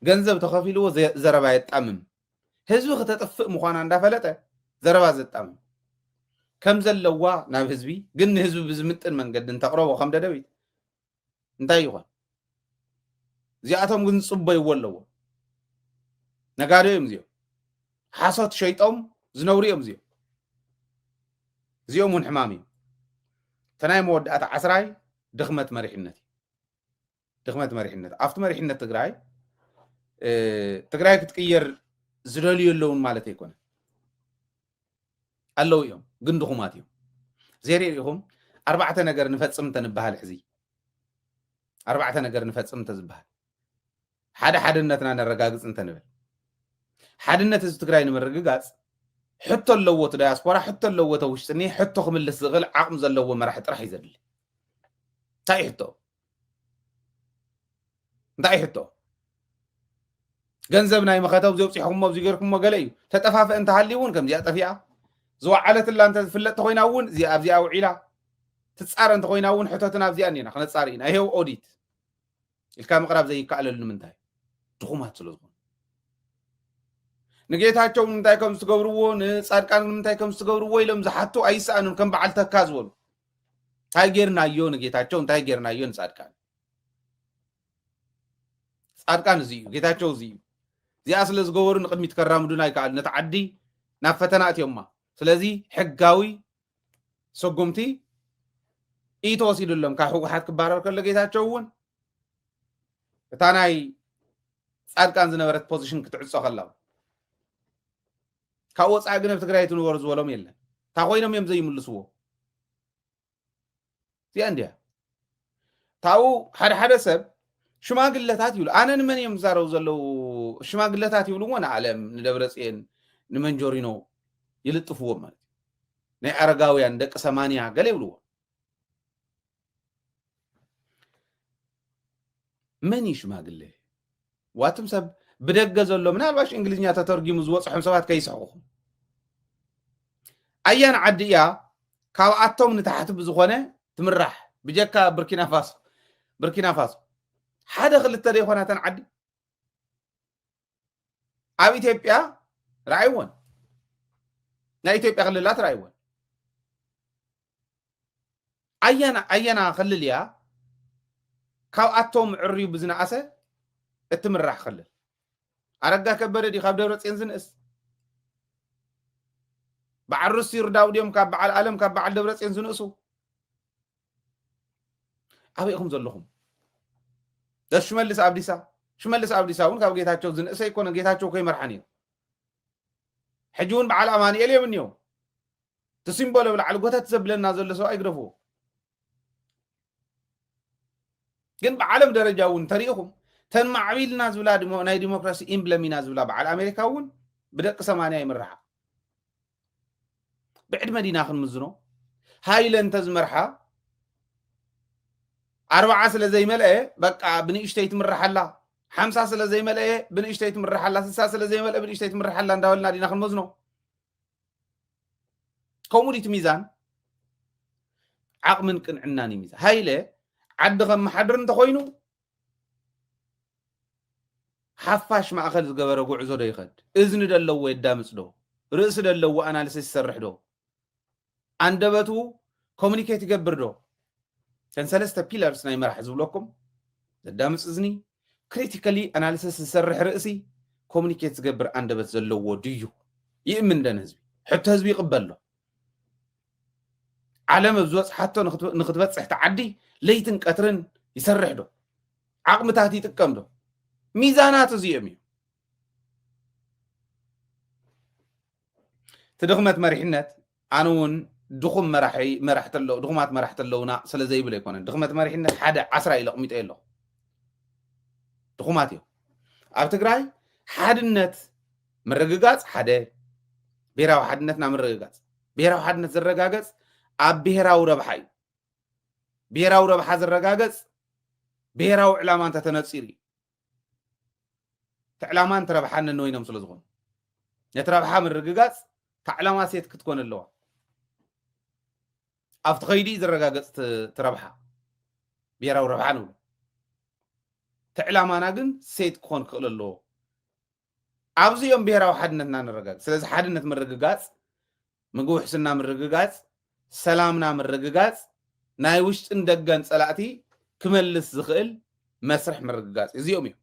Speaker 1: ገንዘብ ተኸፊልዎ ዘረባ የጣምም ህዝቢ ክተጥፍእ ምዃና እንዳፈለጠ ዘረባ ዘጣምም ከም ዘለዋ ናብ ህዝቢ ግን ንህዝቢ ብዝምጥን መንገዲ እንተቕረቦ ከም ደደቢት እንታይ ይኾን እዚኣቶም ግን ጽበይዎ ኣለዎ ነጋዶ እዮም እዚኦም ሓሶት ሸይጦም ዝነብሩ እዮም እዚኦም እውን ሕማም እዮም ተናይ መወዳእታ ዓስራይ ድኽመት መሪሕነት ድኽመት መሪሕነት ኣብቲ መሪሕነት ትግራይ ክትቅየር ዝደልዩ ኣለውን ማለት ኣይኮነ ኣለው እዮም ግን ድኹማት እዮም ዘሪኢኹም ኣርባዕተ ነገር ንፈጽም ተንበሃል ሕዚ ኣርባዕተ ነገር ንፈጽም ተዝበሃል ሓደ ሓድነትና ነረጋግፅ እንተንብል ሓድነት ህዝቢ ትግራይ ንምርግጋፅ ሕቶ ኣለዎ እቲ ዳያስፖራ ሕቶ ኣለዎ ተውሽጥኒ ሕቶ ክምልስ ዝኽእል ዓቕሚ ዘለዎ መራሒ ጥራሕ እዩ ዘድሊ እንታይ ሕቶ እንታይ ሕቶ ገንዘብ ናይ መኸተው ዘውፅሕኩሞ ኣብዚ ገይርኩሞ ገለ እዩ ተጠፋፍአ እንተሃልዩ እውን ከምዚኣ ጠፊኣ ዝዋዓለትላ እንተ ዝፍለጥ ተኮይና እውን እዚኣ ኣብዚኣ ውዒላ ትፃረ እንተኮይና እውን ሕቶትና ኣብዚኣ እኒና ክነፃር ኢና ይሄው ኦዲት ኢልካ ምቕራብ ዘይከኣለሉ ንምንታይ ድኹማት ስለ ዝኾኑ ንጌታቸው ንምንታይ ከም ዝትገብርዎ ንፃድቃን ንምንታይ ከም ዝትገብርዎ ኢሎም ዝሓቱ ኣይሰኣኑን ከም በዓል ተካ ዝበሉ እንታይ ጌርናዮ ንጌታቸው እንታይ ጌርናዮ ንፃድቃን ፃድቃን እዚ እዩ ጌታቸው እዚ እዩ እዚኣ ስለ ዝገበሩ ንቅድሚት ከራምዱና ይከኣሉ ነቲ ዓዲ ናብ ፈተና እትዮማ ስለዚ ሕጋዊ ሰጉምቲ ኢተወሲዱሎም ካብ ሕወሓት ክባረር ከሎ ጌታቸው እውን እታ ናይ ፃድቃን ዝነበረት ፖዚሽን ክትዕፆ ከላ ካብ ወፃኢ ግን ኣብ ትግራይ ትንበሩ ዝበሎም የለን እታ ኮይኖም እዮም ዘይምልስዎ እዚኣ እንድያ ታው ሓደ ሰብ ሽማግለታት ይብሉ ኣነ ንመን እዮም ዝዛረቡ ዘለው ሽማግለታት ይብልዎ ንዓለም ንደብረፅዮን ንመንጆሪኖ ይልጥፍዎም ማለት ናይ ኣረጋውያን ደቂ ሰማንያ ገለ ይብልዎ መን ሽማግለ ዋትም ሰብ ብደገ ዘሎ ምናልባሽ እንግሊዝኛ ተተርጊሙ ዝወፅሖም ሰባት ከይስሕኹም ኣያን ዓዲ እያ ካብኣቶም ንታሕቲ ብዝኾነ ትምራሕ ብጀካ ቡርኪና ፋሶ ሓደ ክልተ ደይኮናተን ዓዲ ኣብ ኢትዮጵያ ረኣይዎን ናይ ኢትዮጵያ ክልላት ረኣይዎን ኣያና ክልል እያ ካብኣቶም ዕርዩ ብዝነኣሰ እትምራሕ ክልል ኣረጋ ከበደ ዲ ካብ ደብረፅዮን ዝንእስ በዓል ሩሲ ይርዳው ድዮም ካብ በዓል ዓለም ካብ በዓል ደብረፅዮን ዝንእሱ ኣበይኹም ዘለኹም ሽመልስ ኣብዲሳ እውን ካብ ጌታቸው ዝንእሰ ይኮነ ጌታቸው ከይመርሓን እዩ ሕጂ እውን በዓል ኣማኒኤል እዮም እኒኦ ትሲምቦሎ ብላዕሊ ጎተት ዘብለና ዘሎ ሰብኣይ ይግደፍዎ ግን ብዓለም ደረጃ እውን ተሪኢኹም ተን ማዕቢልና ዝብላ ናይ ዲሞክራሲ ኢምብለም ኢና ዝብላ በዓል ኣሜሪካ እውን ብደቂ ሰማንያ ይምርሓ ብዕድመ ዲና ክንምዝኖ ሃይለ እንተዝመርሓ 40 ስለ ዘይመልአ በቃ ብንእሽተይ ትምርሓላ 50 ስለ ዘይመልአ ብንእሽተይ ትምርሓላ 60 ስለ ዘይመልአ ብንእሽተይ ትምርሓላ እንዳበልና ዲና ክንመዝኖ ከምኡዲት ሚዛን ዓቕምን ቅንዕናን እዩ ሚዛን ሃይለ ዓዲ ከም መሓድር እንተኮይኑ ሓፋሽ ማእኸል ዝገበረ ጉዕዞ ዶ ይኸድ እዝኒ ደለዎ የዳምፅ ዶ ርእሲ ደለዎ ኣናሊሲስ ይሰርሕ ዶ አንደበቱ ኮሙኒኬት ይገብር ዶ كان ثلاثة بيلرز ناي مرح زبلوكم قدامس إذني critically analysis يسرح رأسي communicate تقبر عنده بتزلوا وديو يؤمن ده نزبي حتى هزبي يقبل له علم بزوج حتى نخطبات صح تعدي ليتن كترن يسرح له عقم تهدي تكم له ميزانات زيمي تدخمت مريحنات عنون ድኹም መራሕተሎ ድኹማት መራሕተሎውና ስለ ዘይብል ኣይኮነን ድኽመት መሪሕነት ሓደ 10 ኢለ ቕሚጠ ኣሎ ድኹማት እዮም ኣብ ትግራይ ሓድነት ምርግጋጽ ሓደ ብሔራዊ ሓድነትና ምርግጋጽ ብሔራዊ ሓድነት ዝረጋገጽ ኣብ ብሔራዊ ረብሓ እዩ ብሔራዊ ረብሓ ዝረጋገጽ ብሔራዊ ዕላማ እንተተነጺር እዩ ዕላማ እንተረብሓንን ወይኖም ስለ ዝኾኑ ነቲ ረብሓ ምርግጋጽ ዕላማ ሴት ክትኮን ኣለዋ ኣብቲ ኸይዲ ዝረጋገጽ ትረብሓ ብሔራዊ ረብሓ ንብሎ ዕላማና ግን ሴት ክኾን ክኽእል ኣለዎ ኣብዚኦም ብሔራዊ ሓድነትና ንረጋግጽ ስለዚ ሓድነት ምርግጋጽ ምግቢ ውሕስና ምርግጋጽ ሰላምና ምርግጋጽ ናይ ውሽጥን ደገን ጸላእቲ ክመልስ ዝኽእል መስርሕ ምርግጋጽ እዚኦም እዮም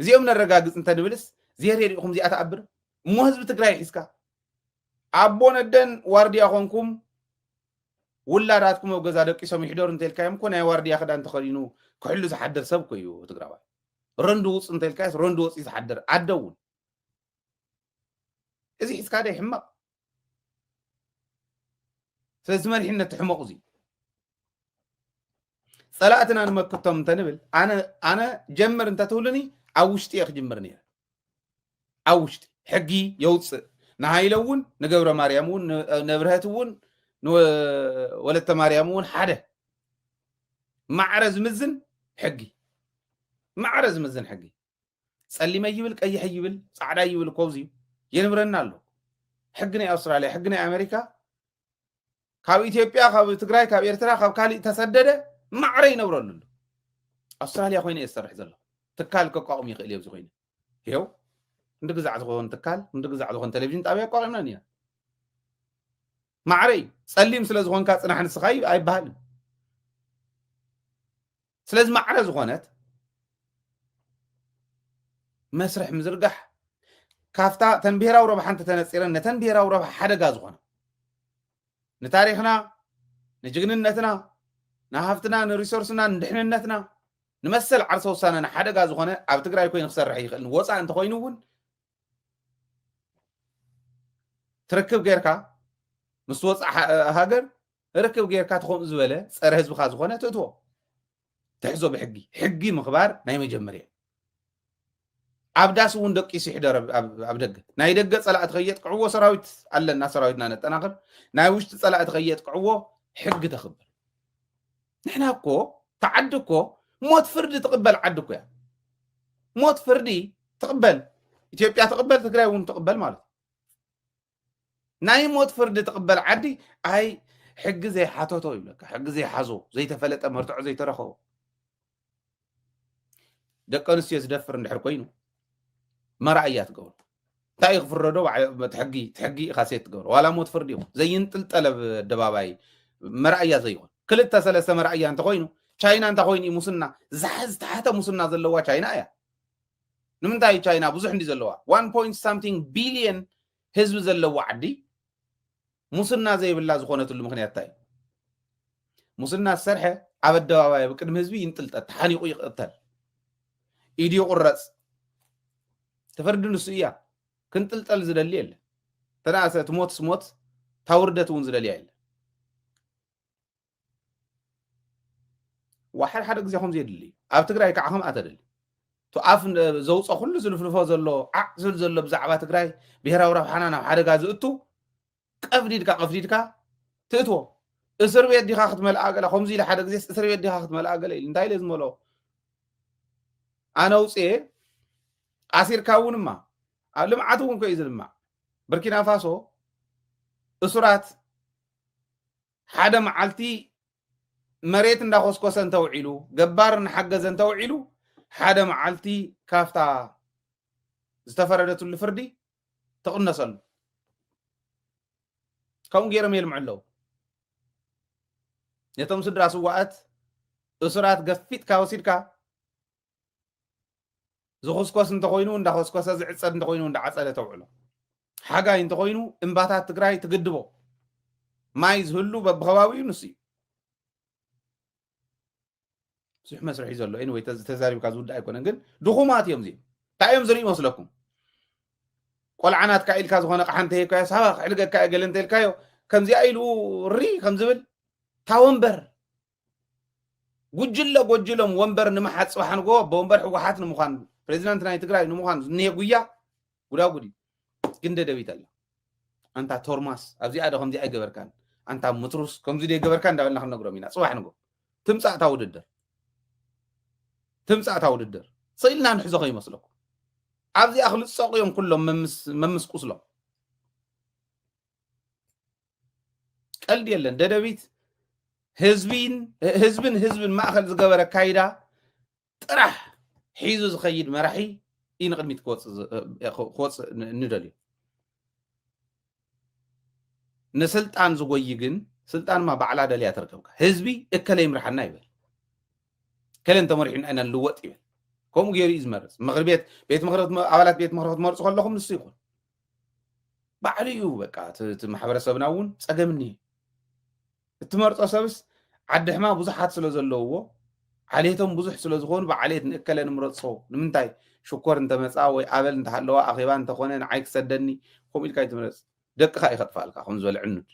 Speaker 1: እዚኦም ነረጋግጽ እንተንብልስ ዜርየሪኢኹም እዚኣ ተኣብር እሞ ህዝቢ ትግራይ ሒዝካ ኣቦ ነደን ዋርድያ ኾንኩም ውላዳትኩም ኣብ ገዛ ደቂሶም ይሕደሩ እንተልካዮም እኮ ናይ ዋርድያ ክዳን ተኸዲኑ ክሕሉ ዝሓድር ሰብ እኮ እዩ ትግራዋይ ረንዱ ውፅ እንተልካዮስ ረንዱ ወፂ ዝሓድር ኣደ እውን እዚ ሒዝካ ደ ይሕመቕ ስለዚ መሪሕነት ትሕመቕ እዚ ጸላእትና ንመክቶም እንተንብል ኣነ ጀምር እንተትብሉኒ ኣብ ውሽጢ እየ ክጅምር ነይረ ኣብ ውሽጢ ሕጊ የውፅእ ንሃይለ እውን ንገብረ ማርያም እውን ነብርህት እውን ወለተ ማርያም እውን ሓደ ማዕረ ዝምዝን ሕጊ ማዕረ ዝምዝን ሕጊ ጸሊመ ይብል ቀይሕ ይብል ጻዕዳ ይብል ኮብዚ የንብረና ኣሎ ሕጊ ናይ ኣውስትራልያ ሕጊ ናይ ኣሜሪካ ካብ ኢትዮጵያ ካብ ትግራይ ካብ ኤርትራ ካብ ካልእ ተሰደደ ማዕረ ይነብረሉ ኣውስትራልያ ኮይነ የሰርሕ ዘሎ ትካል ከቋቁም ይኽእል እዩ ዝኾይነ ይኸው እንድግዛዕ ዝኾን ትካል እንድግዛዕ ዝኾን ቴሌቪዥን ጣብያ ቋቁምና ኒና ማዕረ ጸሊም ስለ ዝኾንካ ጽናሕ ንስኻ ኣይበሃልን ስለዚ ማዕረ ዝኾነት መስርሕ ምዝርጋሕ ካፍታ ተን ብሔራዊ ረብሓ እንተተነፂረን ነተን ብሔራዊ ረብሓ ሓደጋ ዝኾነ ንታሪኽና ንጅግንነትና ንሃፍትና ንሪሶርስና ንድሕንነትና ንመሰል ዓርሰ ውሳነና ሓደጋ ዝኾነ ኣብ ትግራይ ኮይኑ ክሰርሕ ይኽእል ወፃእ እንተኮይኑ እውን ትርክብ ጌርካ ምስ ወፃእ ሃገር ርክብ ጌርካ ትኾምኡ ዝበለ ፀረ ህዝብካ ዝኾነ ትእትዎ ትሕዞ ብሕጊ ሕጊ ምኽባር ናይ መጀመርያ ኣብ ዳስ እውን ደቂሱ ይሕደር ኣብ ደገ ናይ ደገ ጸላእቲ ከየጥቅዕዎ ሰራዊት ኣለና ሰራዊትና ነጠናኽር ናይ ውሽጢ ጸላእቲ ከየጥቅዕዎ ሕጊ ተኽብር ንሕና እኮ ተዓዲ እኮ ሞት ፍርዲ ትቕበል ዓዲ እኮ እያ ሞት ፍርዲ ትቕበል ኢትዮጵያ ትቕበል ትግራይ እውን ትቕበል ማለት ናይ ሞት ፍርዲ ትቕበል ዓዲ ኣይ ሕጊ ዘይሓተቶ ይብለካ ሕጊ ዘይሓዞ ዘይተፈለጠ መርትዖ ዘይተረኸቦ ደቂ ኣንስትዮ ዝደፍር እንድሕር ኮይኑ መራእያ ትገብሮ እንታይ ክፍረዶ ሕጊ ኢኻ ሴት ትገብሮ ዋላ ሞት ፍርዲ ይኹን ዘይንጥልጠለ ኣደባባይ መራእያ ዘይኮን ክልተ ሰለስተ መራእያ እንተኮይኑ ቻይና እንታ ኮይኑ ሙስና ዝሓዝ ተሓተ ሙስና ዘለዋ ቻይና እያ ንምንታይ ቻይና ብዙሕ እንዲ ዘለዋ 1.something ቢልዮን ህዝቢ ዘለዋ ዓዲ ሙስና ዘይብላ ዝኾነትሉ ምክንያት እንታይ ሙስና ዝሰርሐ ኣብ ኣደባባይ ብቅድሚ ህዝቢ ይንጥልጠል ተሓኒቑ ይቕተል ኢድ ይቁረፅ ተፈርዲ ንሱ እያ ክንጥልጠል ዝደሊ የለ ተናእሰ ትሞት ስሞት ታውርደት እውን ዝደልያ የለ ዋሕድ ሓደ ግዜ ከምዚ የድሊ ኣብ ትግራይ ከዓ ከምኣ ተደሊ ኣፍ ዘውፀ ኩሉ ዝልፍልፎ ዘሎ ዓዕ ዝብል ዘሎ ብዛዕባ ትግራይ ብሔራዊ ረብሓና ናብ ሓደጋ ዝእቱ ቀፍዲድካ ትእትዎ እስር ቤት ዲኻ ክትመልኣ ገለ ከምዚ ኢለ ሓደ ግዜ እስር ቤት ዲኻ ክትመልኣ ገለ ኢሉ እንታይ ኢለ ዝመልኦ ኣነ ውፅአ ኣሲርካ እውን እማ ኣብ ልምዓት እውን ኮዩ ዝልማዕ ብርኪና ፋሶ እሱራት ሓደ መዓልቲ መሬት እንዳኮስኮሰ እንተውዒሉ ገባር ንሓገዘ እንተውዒሉ ሓደ መዓልቲ ካፍታ ዝተፈረደትሉ ፍርዲ ተቕነሰሉ ከምኡ ገይሮም የልምዑ ኣለዉ ነቶም ስድራ ስዋኣት እሱራት ገፊትካ ወሲድካ ዝኮስኮስ እንተኮይኑ እንዳኮስኮሰ ዝዕፀድ እንተኮይኑ እንዳዓፀደ ተውዕሎ ሓጋይ እንተኮይኑ እምባታት ትግራይ ትግድቦ ማይ ዝህሉ በብኸባቢኡ ንሱ እዩ ብዙሕ መስርሒ ዘሎ ኤኒዌይ ተዛሪብካ ዝውዳእ ኣይኮነን ግን ድኹማት እዮም እዚኦም እንታይ እዮም ዝርኢ ይመስለኩም ቆልዓናትካ ኢልካ ዝኾነ ቃሓ እንተሂብካዮ ሳባ ክዕልገካ ገለ እንተኢልካዮ كم زي أيلو ري كم زبل تاونبر وجلهم ومبر نمحات صباحا جو بومبر حوحات نمخان بريزيدنت ناي تግራይ نمخان نيغويا ጉዳ ጉዲ ግን ደደቢት አለ አንታ ቶርማስ ኣብዚ ኣደ ከምዚ ኣይገበርካን አንታ ምትሩስ ከምዚ ደይ ገበርካ እንዳበልና ክንነግሮም ኢና ጽባሕ ንጎ ትምጻእታ ውድድር ስኢልና ንሕዞ ከይመስለኩም ኣብዚ ኣኽሊ ፀቂዮም ኩሎም መምስ ቁስሎም ቀልድ የለን ደደቢት ህዝብን ማእኸል ዝገበረ ካይዳ ጥራሕ ሒዙ ዝኸይድ መራሒ ኢን ቅድሚት ክወፅእ ንደልዩ ንስልጣን ዝጎይ ግን ስልጣንማ ባዕላ ደልያ ትርከብካ ህዝቢ እከለ ይምርሓና ይብል ከለን ተመሪሕና ኢና ንልወጥ ይብል ከምኡ ገይሩ እዩ ዝመርፅ ምክሪ ቤት ምክሪ ኣባላት ቤት ምክሪ ክትመርፁ ከለኹም ንሱ ይኹን ባዕሉ እዩ በቃ እቲ ማሕበረሰብና እውን ፀገምኒ እትመርፆ ሰብስ ዓዲ ሕማ ብዙሓት ስለ ዘለውዎ ዓሌቶም ብዙሕ ስለ ዝኾኑ ብዓሌት ንእከለ ንምረፆ ንምንታይ ሽኮር እንተመፃ ወይ ኣበል እንተሃለዋ ኣኼባ እንተኾነ ንዓይ ክሰደኒ ከምኡ ኢልካ ይትመረፅ ደቅኻ ይኸጥፋልካ ከም ዝበለ ዕኑድ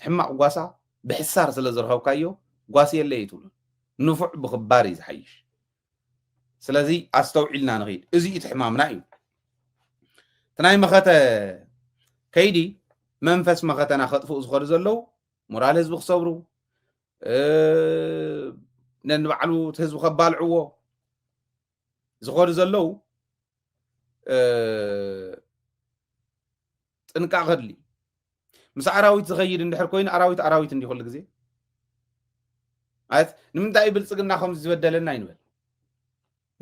Speaker 1: ሕማቕ ጓሳ ብሕሳር ስለ ዝረኸብካዮ ጓስ የለ ይትብሉ ንፉዕ ብክባር እዩ ዝሓይሽ ስለዚ ኣስተውዒልና ንኽኢድ እዚ እቲ ሕማምና እዩ እቲ ናይ መኸተ ከይዲ መንፈስ መኸተና ከጥፍኡ ዝኸዱ ዘለው ሞራል ህዝቢ ክሰብሩ ነንባዕሉ እቲ ህዝቢ ከባልዕዎ ዝኸዱ ዘለው ጥንቃቐ ድሊ ምስ ኣራዊት ዝኸይድ እንድሕር ኮይኑ ኣራዊት እንዲ ኩሉ ግዜ ማለት ንምንታይ ብልፅግና ከምዚ ዝበደለና ይንበል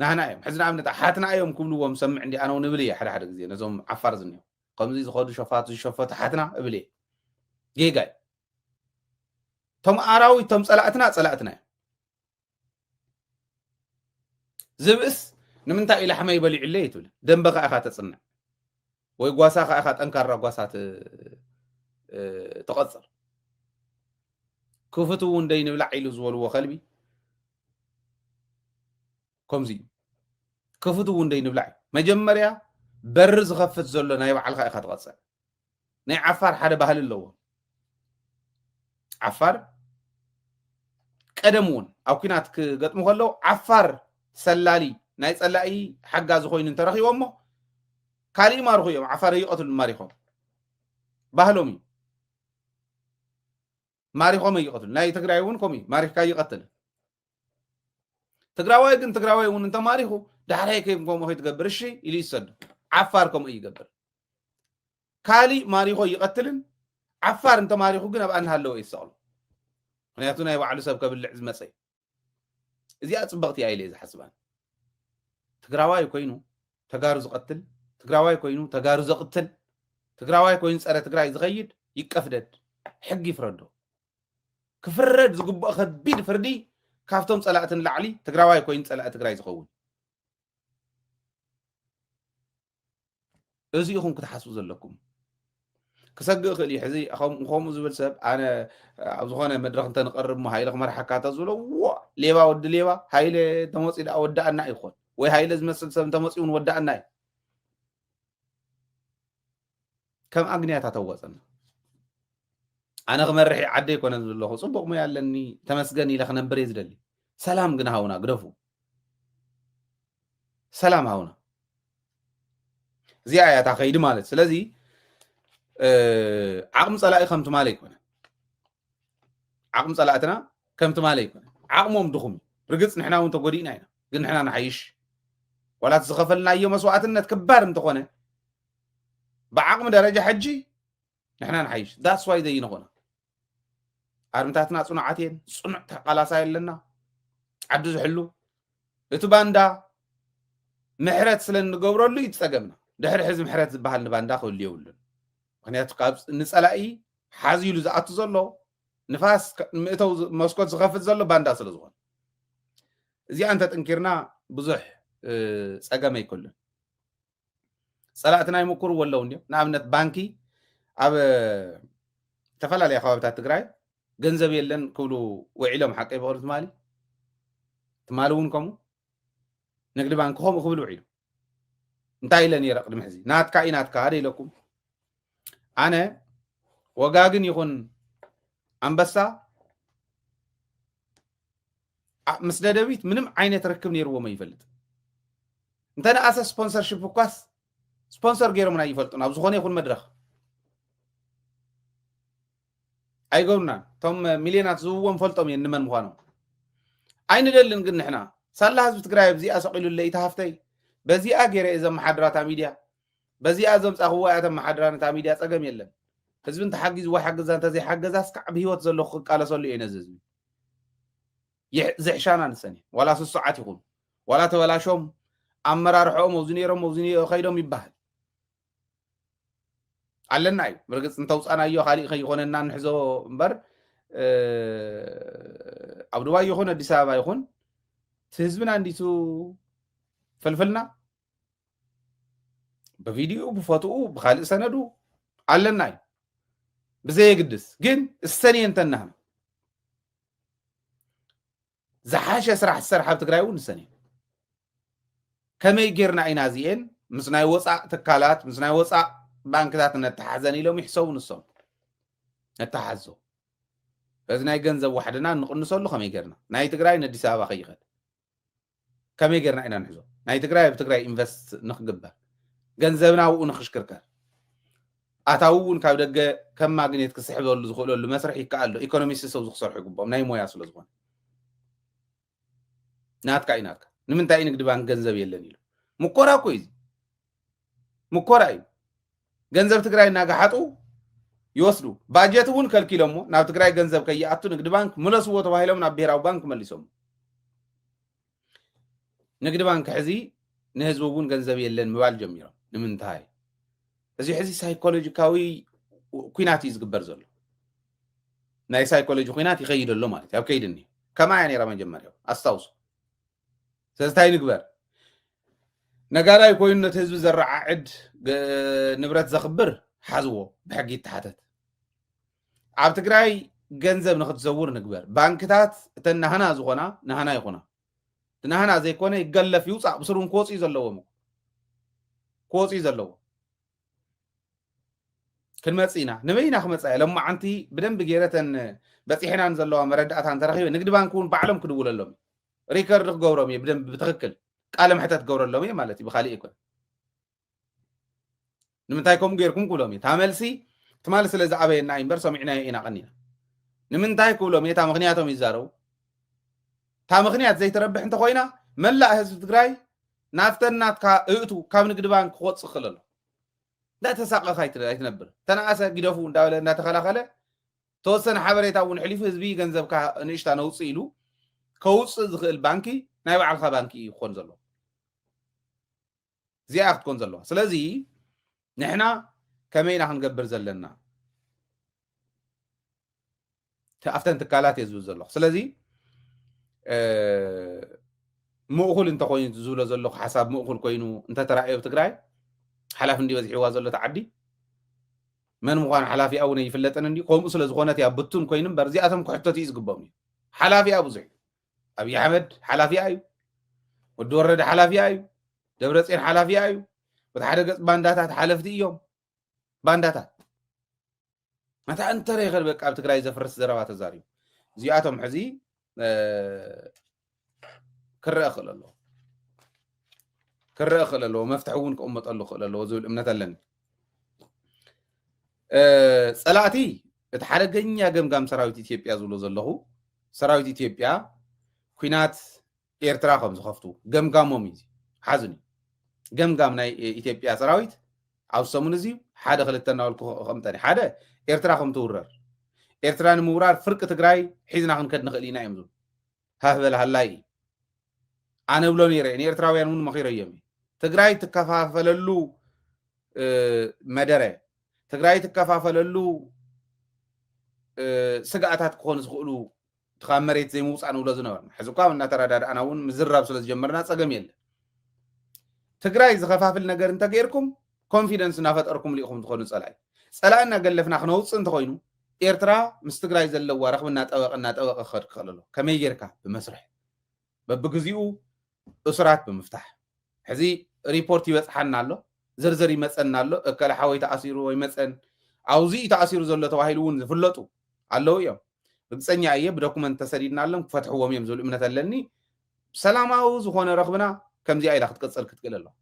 Speaker 1: ናህና እዮም ሕዚ ንኣብነት ሓትና እዮም ክብልዎም ሰምዕ እንዲ ኣነ ንብል እየ ሓደ ግዜ ነዞም ዓፋር ዝኒሆ ከምዚ ዝኸዱ ሸፋት ዝሸፈቱ ሓትና እብል እየ ጌጋይ ቶም ኣራዊት ቶም ፀላእትና እዮም ዝብእስ ንምንታይ ኢላ ሓመይ በሊዑለ ይትብል ደንበኻ ኢኻ ተፅንዕ ወይ ጓሳኻ ኢኻ ጠንካራ ጓሳት ተቐፅር ክፍቱ እውን ደይንብላዕ ኢሉ ዝበልዎ ከልቢ ከምዚ ክፍቱ እውን ደይንብላዕ መጀመርያ በሪ ዝኸፍት ዘሎ ናይ ባዕልካ ኢኻ ትቐፅዕ ናይ ዓፋር ሓደ ባህሊ ኣለዎ ዓፋር ቀደም እውን ኣብ ኩናት ክገጥሙ ከለዉ ዓፋር ሰላሊ ናይ ፀላኢ ሓጋዚ ኮይኑ እንተረኺቦሞ ካሊእ ማርኹ እዮም ዓፋር ይቐትሉ ማሪኾም ባህሎም እዩ ማሪኾም ይቐትሉ ናይ ትግራይ እውን ከምኡ እዩ ማሪኽካ ይቐትል ትግራዋይ ግን ትግራዋይ እውን እንተማሪኹ ዳሕራይ ከምኡ ከይትገብር እሺ ኢሉ ይሰዱ ዓፋር ከምኡ ይገብር ካሊእ ማሪኾ ይቐትልን ዓፋር እንተማሪኹ ግን ኣብ ኣንሃለዎ ይሰቕሉ ምክንያቱ ናይ ባዕሉ ሰብ ከብልዕ ዝመፀ እዚኣ ፅበቕቲ እያ ኢለ ዝሓስባን ትግራዋይ ኮይኑ ተጋሩ ዝቐትል ትግራዋይ ኮይኑ ተጋሩ ዘቕትል ትግራዋይ ኮይኑ ፀረ ትግራይ ዝኸይድ ይቀፍደድ ሕጊ ይፍረዶ ክፍረድ ዝግባእ ከቢድ ፍርዲ ካብቶም ፀላእትን ላዕሊ ትግራዋይ ኮይኑ ፀላእ ትግራይ ዝኸውን እዚ ኢኹም ክትሓስቡ ዘለኩም ክሰግእ ክእል ሕዚ ከምኡ ዝብል ሰብ ኣነ ኣብ ዝኾነ መድረክ እንተንቐርብ ሞ ሃይለ ክመርሓካ ተዝብሎ ሌባ ወዲ ሌባ ሃይለ ተመፂኡ ዳ ወዳእና ይኾን ወይ ሃይለ ዝመስል ሰብ እንተመፂኡ እውን ወዳእና እዩ ከም ኣግንያታ ተወፀና ኣነ ክመርሕ ዓደ ይኮነን ዘለኹ ፅቡቕ ሞያ ኣለኒ ተመስገን ኢለ ክነብር እየ ዝደሊ ሰላም ግን ሃውና ግደፉ ሰላም ሃውና እዚኣ እያ እታ ከይዲ ማለት ስለዚ ዓቕሚ ፀላኢ ከምቲ ማለ ይኮነ ዓቕሚ ፀላእትና ከምቲ ማለ ይኮነ ዓቕሞም ድኹም ርግፅ ንሕና እውን ተጎዲእና ኢና ግን ንሕና ንሓይሽ ዋላት ዝኸፈልናዮ መስዋዕትነት ክባር እንተኾነ ብዓቕሚ ደረጃ ሕጂ ንሕና ንሓይሽ ዳስ ዋይ ዘይንኾነ ኣርምታትና ፅኑዓት እየን ፅኑዕ ተቃላሳ የለና ዓዲ ዝሕሉ እቲ ባንዳ ምሕረት ስለ እንገብረሉ ይፀገምና ድሕሪ ሕዚ ምሕረት ዝበሃል ንባንዳ ክህሉ የብሉን ምክንያቱ ካብ ንፀላኢ ሓዚሉ ዝኣቱ ዘሎ ንፋስ ምእተው መስኮት ዝኸፍት ዘሎ ባንዳ ስለ ዝኾነ እዚኣ እንተጥንኪርና ብዙሕ ፀገም ኣይኮሉን ፀላእትና ይምኩሩ ወለው እንዲኦም ንኣብነት ባንኪ ኣብ ተፈላለየ ከባቢታት ትግራይ ገንዘብ የለን ክብሉ ውዒሎም ሓቀ ይበቕሉ ትማሊ እውን ከምኡ ንግዲ ባንኪ ከምኡ ክብል ውዒሉ እንታይ ኢለ ነይረ ቅድሚ ሕዚ ናትካ እዩ ናትካ ሃደ ኢለኩም ኣነ ወጋግን ይኹን አንበሳ ምስ ደደቢት ምንም ዓይነት ርክብ ነይርዎም ይፈልጥ እንተነኣሰ ስፖንሰርሺፕ እኳስ ስፖንሰር ገይሮምና ይፈልጡና ኣብ ዝኾነ ይኹን መድረኽ ኣይገብሩና ቶም ሚልዮናት ዝውዎም ፈልጦም እየ ንመን ምዃኖም ኣይንደልን ግን ንሕና ሳላ ህዝቢ ትግራይ በዚኣ ሰቂሉለ ኢታሃፍተይ በዚኣ ገይረ ዘመሓድራ እታ ሚድያ በዚኣ ዘምፃኽዋ እያ ተመሓድራ ነታ ሚድያ ፀገም የለን ህዝቢ እንተሓጊዝ ወይ ሓገዛ እንተዘይሓገዛስ ከዓ ብሂወት ዘሎ ክቃለሰሉ እየ ነዚ ህዝቢ ዝሕሻና ንሰኒ ዋላ ስሱዓት ይኹን ዋላ ተበላሾም ኣመራርሖኦም ኣብዙ ነይሮም ኣብዙ ከይዶም ይበሃል ኣለና እዩ ብርግፅ እንተውፃናዮ ካሊእ ከይኮነና ንሕዞ እምበር ኣብ ዱባይ ይኹን ኣዲስ ኣበባ ይኹን እቲ ህዝብና እንዲቱ ፍልፍልና ብቪድዮ ብፎቶኡ ብካሊእ ሰነዱ ኣለና እዩ ብዘየግድስ ግን እስተንየ እንተናህና ዝሓሸ ስራሕ ዝሰርሓ ኣብ ትግራይ እውን እስተንየ ከመይ ጌርና ኢና እዚአን ምስ ናይ ወፃእ ትካላት ምስ ናይ ወፃእ ባንክታት ነተሓዘን ኢሎም ይሕሰቡ ንሶም ነተሓዞ እዚ ናይ ገንዘብ ዋሕድና ንቕንሰሉ ከመይ ጌርና ናይ ትግራይ ንኣዲስ ኣበባ ከይኸድ ከመይ ጌርና ኢና ንሕዞ ናይ ትግራይ ኣብ ትግራይ ኢንቨስት ንክግበር ገንዘብና ኣብኡ ንክሽክርከር ኣታዊ እውን ካብ ደገ ከም ማግኔት ክስሕበሉ ዝኽእለሉ መስርሕ ይከኣል ዶ ኢኮኖሚስት ሰብ ዝክሰርሑ ይግብኦም ናይ ሞያ ስለ ዝኾነ ናትካ ኢናትካ ንምንታይ ንግዲ ባንክ ገንዘብ የለን ኢሉ ሙኮራ እኮ እዩ ሙኮራ እዩ ገንዘብ ትግራይ እናጋሓጡ ይወስዱ ባጀት እውን ከልኪሎሞ ናብ ትግራይ ገንዘብ ከይኣቱ ንግዲ ባንክ መለስዎ ተባሂሎም ናብ ብሔራዊ ባንክ መሊሶም ንግዲ ባንክ ሕዚ ንህዝቡ እውን ገንዘብ የለን ምባል ጀሚሮም ንምንታይ እዚ ሕዚ ሳይኮሎጂካዊ ኩናት እዩ ዝግበር ዘሎ ናይ ሳይኮሎጂ ኩናት ይኸይድ ኣሎ ማለት እዩ ኣብ ከይድኒ ከማያ ነይራ መጀመርያ ኣስታውሱ ስለዝታይ ንግበር ነጋዳይ ኮይኑ ነቲ ህዝቢ ዘረዓዕድ ንብረት ዘኽብር ሓዝዎ ብሕጊ ይተሓተት ኣብ ትግራይ ገንዘብ ንክትዘውር ንግበር ባንክታት እተን ናህና ዝኾና ናህና ይኹና ናህና ዘይኮነ ይገለፍ ይውፃእ ብስሩን ክወፅኡ ዘለዎም ክወፅኡ ዘለዎ ክንመፅ ኢና ንበይና ክመፃ እየ ሎማዓንቲ ብደንቢ ገይረተን በፂሕናን ዘለዋ መረዳእታ እንተረኺበ ንግዲ ባንክ እውን ባዕሎም ክድውለሎም ሪከርድ ክገብሮም እየ ብደንብ ብትክክል ቃለ ምሕተት ክገብረሎም እየ ማለት እዩ ብካሊእ ይኮን ንምንታይ ከምኡ ገይርኩም ክብሎም እየ እታ መልሲ ትማሊ ስለ ዝዓበየና እምበር ሰሚዕናዮ ኢና ቀኒና ንምንታይ ክብሎም እየ እታ ምክንያቶም ይዛረቡ እታ ምክንያት ዘይትረብሕ እንተኮይና መላእ ህዝቢ ትግራይ ናፍተን ናትካ እእቱ ካብ ንግዲ ባንክ ክወፅእ ክእል ኣሎ እንዳተሳቀኸ ኣይትነብር ተነኣሰ ጊደፉ እንዳበለ እንዳተኸላኸለ ተወሰነ ሓበሬታ እውን ሕሊፉ ህዝቢ ገንዘብካ ንእሽታ ነውፅእ ኢሉ ከውፅእ ዝኽእል ባንኪ ናይ ባዕልካ ባንኪ ክኾን ዘሎ እዚኣ ክትኮን ዘለዋ ስለዚ ንሕና ከመይና ክንገብር ዘለና ኣፍተን ትካላት እየ ዝብል ዘለኹ ስለዚ ምእኹል እንተኮይኑ ዝብሎ ዘለኹ ሓሳብ ምእኹል ኮይኑ እንተተራእዮ ብትግራይ ሓላፊ እንዲ በዚሕዋ ዘሎ ተዓዲ መን ምዃኑ ሓላፊኣ እውን ይፍለጥን እንዲ ከምኡ ስለ ዝኾነት እያ ብቱን ኮይኑ እምበር እዚኣቶም ክሕተት እዩ ዝግቦም እዩ ሓላፊኣ ብዙሕ ኣብይ ኣሕመድ ሓላፊኣ እዩ ወዲ ወረደ ሓላፊኣ እዩ ደብረፅዮን ሓላፊኣ እዩ በቲ ሓደ ገፅ ባንዳታት ሓለፍቲ እዮም ባንዳታት መታ እንተረ ይኽእል በቃ ኣብ ትግራይ ዘፍርስ ዘረባ ተዛርዩ እዚኣቶም ሕዚ ክረአ ክእል ኣለዎ ክረአ ክእል ኣለዎ መፍትሒ እውን ክቕመጠሉ ክእል ኣለዎ ዝብል እምነት ኣለኒ ፀላእቲ እቲ ሓደገኛ ገምጋም ሰራዊት ኢትዮጵያ ዝብሎ ዘለኹ ሰራዊት ኢትዮጵያ ኩናት ኤርትራ ከም ዝኸፍቱ ገምጋሞም እዩ ሓዝኒ ገምጋም ናይ ኢትዮጵያ ሰራዊት ኣብ ሰሙን እዚ ሓደ ክልተ እናበልኩ ከምጠኒ ሓደ ኤርትራ ከም ትውረር ኤርትራ ንምውራር ፍርቂ ትግራይ ሒዝና ክንከድ ንኽእል ኢና እዮም ዝብሉ ሃህበል ሃላይ ኣነ ብሎ ነይረ ንኤርትራውያን እውን መኺረ እዮም ትግራይ ትከፋፈለሉ መደረ ትግራይ ትከፋፈለሉ ስጋኣታት ክኾኑ ዝኽእሉ ካብ መሬት ዘይምውፃእ ንብሎ ዝነበርና ሕዚ እኳ እናተረዳድኣና እውን ምዝራብ ስለ ዝጀመርና ፀገም የለን ትግራይ ዝኸፋፍል ነገር እንተገይርኩም ኮንፊደንስ እናፈጠርኩም ኢኹም ትኾኑ ፀላኢ ፀላኢ እናገለፍና ክነውፅእ እንተኮይኑ ኤርትራ ምስ ትግራይ ዘለዋ ረኽቢ እናጠበቐ ክኸድ ክኽእል ኣሎ ከመይ ጌርካ ብመስርሕ በብግዚኡ እስራት ብምፍታሕ ሕዚ ሪፖርት ይበፅሓና ኣሎ ዝርዝር ይመፀና ኣሎ እከለ ሓወይታ ኣሲሩ ወይ መፀን أوزي تأثير زلة وهيلون فلتو على يوم رجعني أيه بدوكمنت تسريدنا لهم فتحوا وميم زول من تلني سلام أوز وخونا رغبنا كم زي أيه كتكسر كتقول الله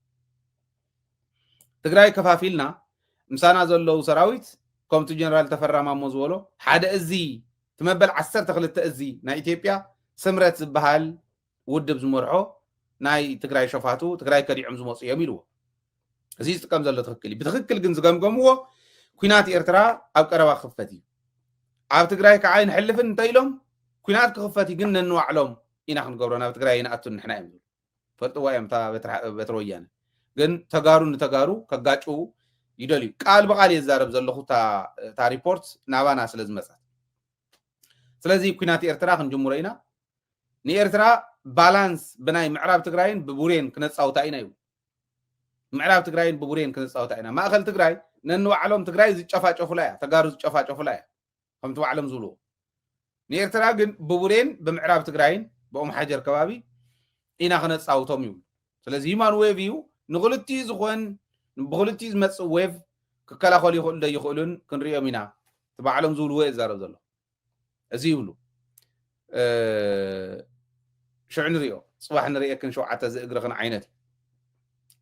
Speaker 1: تقرأي كفافيلنا مسانا زلوا سراويت كومتو جنرال تفرع مع موزولو حدا أزي تمبل عسر تخلت أزي نا إثيوبيا سمرت بحال ودب زمرحو ناي تقرأي شفاتو تقرأي كريعم زموص يميلو زي استقام زلت تخكلي بتخكل جنز قمقمو كوينات إرترا أو كروا خفتي عاب تقرأي كعين حلفن تايلهم كوينات كخفتي قلنا نوع لهم إنا خنقورنا بتقرأي نأتون نحنا يمدو فتوا يمتا بترويانا ግን ተጋሩ ንተጋሩ ከጋጩ ይደልዩ ቃል በቃል የዛረብ ዘለኹ ታ ሪፖርት ናባና ስለዝመጻት ስለዚ ኩናት ኤርትራ ክንጅምሮ ኢና ንኤርትራ ባላንስ ብናይ ምዕራብ ትግራይን ብቡሬን ክነጻውታ ኢና እዩ ምዕራብ ትግራይን ብቡሬን ክነጻውታ ኢና ማእከል ትግራይ ነንዋዕሎም ትግራይ ዝጨፋጨፉ ላያ ተጋሩ ዝጨፋጨፉ ላያ ከምቲ ዋዕሎም ዝብሉ ንኤርትራ ግን ብቡሬን ብምዕራብ ትግራይን ብኦም ሓጀር ከባቢ ኢና ክነጻውቶም እዩ ስለዚ ማን ዌቭ እዩ نقولتي زخون بقولتي زمت ويف كلا خلي يخل ده يخلون كن ريا منا تبعلم زول ويز زارب زلوا أزيولو شو عن ريو صباح نريا كن شو عتز إجرخن عينتي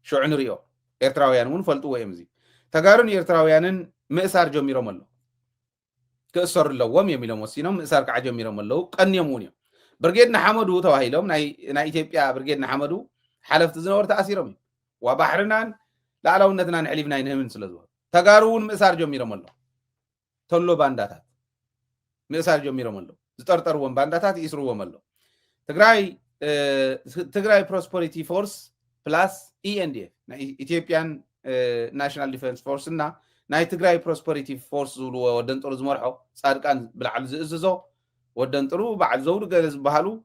Speaker 1: شو عن ريو إرتراويان ون فلتوا ويمزي تجارن إرتراويانن مأسار جميرة ملو كسر اللوام يميلهم وسينهم مأسار كعجميرة ملو كن يمونيا برجيتنا حمدو تواهيلهم ناي إثيوبيا برجيتنا حمدو حلفت زنور تأثيرهم وبحرنان لا لونتنا نحلفنا ينهمن سلزوا تجارون مسار جميرة ملو تلو بانداتات مسار جميرة ملو زترترون بانداتات يسروا ملو تجراي prosperity force plus ENDF Ethiopian National Defense Force ناي تجراي prosperity force زولو ودنطرو زمرحو صادقان بالعل زئززو ودنطرو بعد زول جلز بحالو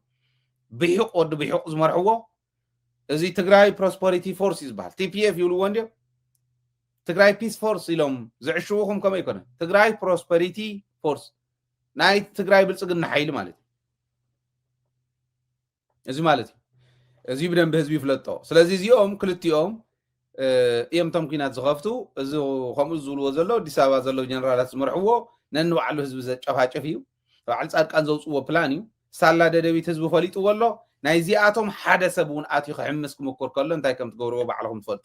Speaker 1: بيحق ود بيحق زمرحو እዚ ትግራይ ፕሮስፐሪቲ ፎርስ ይዝባል ቲፒኤፍ ይብሉ ወንድም ትግራይ ፒስ ፎርስ ኢሎም ዝዕሽውኹም ከመይ ይኮነ ትግራይ ፕሮስፐሪቲ ፎርስ ናይ ትግራይ ብልጽግና ሓይሊ ማለት እዚ ማለት እዚ ብደንብ ህዝቢ ይፍለጦ ስለዚ እዚኦም ክልቲኦም እየምቶም ኩናት ዝኸፍቱ እዚ ከምኡ ዝብልዎ ዘሎ ኣዲስ ኣበባ ዘሎ ጀነራላት ዝመርሕዎ ነንባዕሉ ህዝቢ ዘጨፋጨፍ እዩ ባዕል ጻድቃን ዘውፅዎ ፕላን እዩ ሳላ ደደቢት ህዝቢ ፈሊጥዎ ኣሎ ናይ ዚኣቶም ሓደ ሰብውን ኣትዩ ክሕምስ ክምኩር ከሎ እንታይ ከም ትገብርዎ ባዕልኩም ትፈልጡ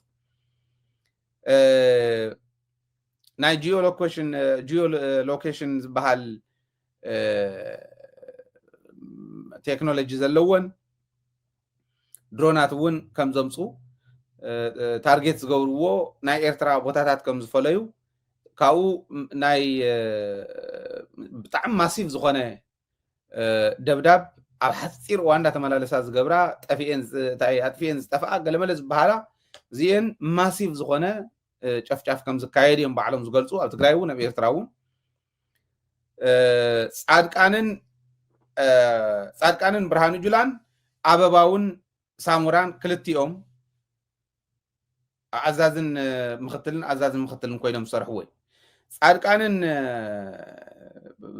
Speaker 1: ናይ ጂኦሎኬሽን ዝበሃል ቴክኖሎጂ ዘለዎን ድሮናት እውን ከም ዘምፁ ታርጌት ዝገብርዎ ናይ ኤርትራ ቦታታት ከም ዝፈለዩ ካብኡ ናይ ብጣዕሚ ማሲቭ ዝኾነ ደብዳብ ኣብ ሓፂር እዋን እንዳተመላለሳ ዝገብራ ኣጥፊአን ዝጠፍኣ ገለመለ ዝበሃላ እዚአን ማሲቭ ዝኾነ ጨፍጫፍ ከም ዝካየድ እዮም ባዕሎም ዝገልፁ ኣብ ትግራይ እውን ኣብ ኤርትራ እውን ጻድቃንን ብርሃኑ ጁላን ኣበባውን ሳሙራን ክልቲኦም ኣዛዝን ምክትልን ኮይኖም ዝሰርሕዎ ጻድቃንን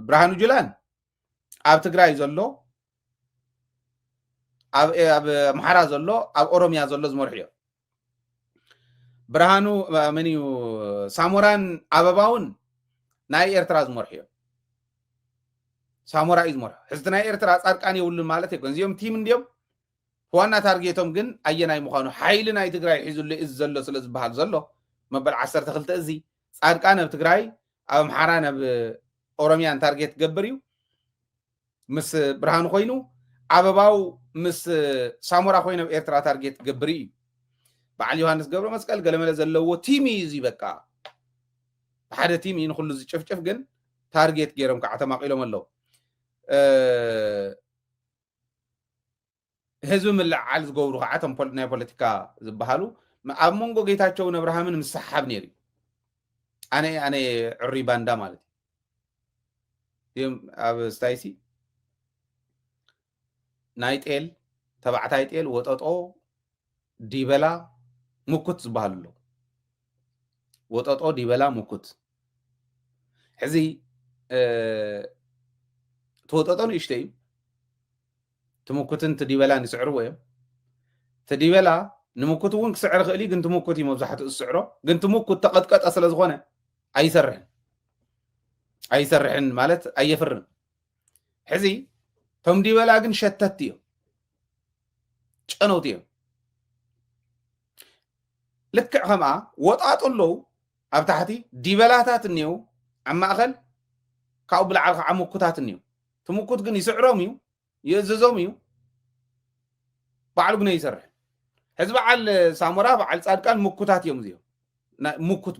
Speaker 1: ብርሃኑ ጁላን ኣብ ትግራይ ዘሎ ኣብ ኣምሓራ ዘሎ ኣብ ኦሮሚያ ዘሎ ዝመርሑ እዮም ብርሃኑ መንዩ ሳሙራን ኣበባውን ናይ ኤርትራ ዝመርሑ እዮም ሳሙራ እዩ ዝመርሑ ሕዝቲ ናይ ኤርትራ ጻድቃን የብሉን ማለት ኣይኮን እዚኦም ቲም እንዲኦም ዋና ታርጌቶም ግን ኣየናይ ምዃኑ ሓይሊ ናይ ትግራይ ሒዙሉ እዚ ዘሎ ስለ ዝበሃል ዘሎ መበል 12 እዚ ጻድቃን ኣብ ትግራይ ኣብ ኣምሓራን ኣብ ኦሮሚያን ታርጌት ገብር እዩ ምስ ብርሃኑ ኮይኑ ኣበባው ምስ ሳሙራ ኮይኑ ኣብ ኤርትራ ታርጌት ገብር እዩ በዓል ዮሃንስ ገብረ መስቀል ገለመለ ዘለዎ ቲም እዩ እዚ በቃ ሓደ ቲም እዩ ንኩሉ ዝጭፍጭፍ ግን ታርጌት ገይሮም ከዓ ተማቂሎም ኣለዉ ህዝቢ ምልዓል ዝገብሩ ከዓ እቶም ናይ ፖለቲካ ዝበሃሉ ኣብ መንጎ ጌታቸውን ኣብርሃምን ምስሓብ ነይሩ ኣነ ዕሪ ባንዳ ማለት እዩ ኣብ ስታይሲ ናይ ጤል ተባዕታይ ጤል ወጠጦ ዲበላ ሙኩት ዝበሃሉ ኣሎ ወጠጦ ዲበላ ሙኩት ሕዚ ተወጠጦ ንእሽተ እዩ ትሙኩትን ትዲበላን ይስዕርዎ እዮም ትዲበላ ንምኩት እውን ክስዕር ክእል ግን ትሙኩት እዩ መብዛሕትኡ ዝስዕሮ ግን ትሙኩት ተቐጥቀጠ ስለ ዝኾነ ኣይሰርሕን ኣይሰርሕን ማለት ኣየፍርን ሕዚ ቶም ዲበላ ግን ሸተት እዮም ጨነውት እዮም ልክዕ ከምኣ ወጣጡ ኣለዉ ኣብ ታሕቲ ዲበላታት እኒው ኣብ ማእኸል ካብኡ ብላዕሊ ከዓ ምኩታት እኒው እቲ ምኩት ግን ይስዕሮም እዩ ይእዝዞም እዩ ባዕሉ ግን ይሰርሕ ሕዚ በዓል ሳሞራ በዓል ጻድቃን ምኩታት እዮም እዚኦም ምኩት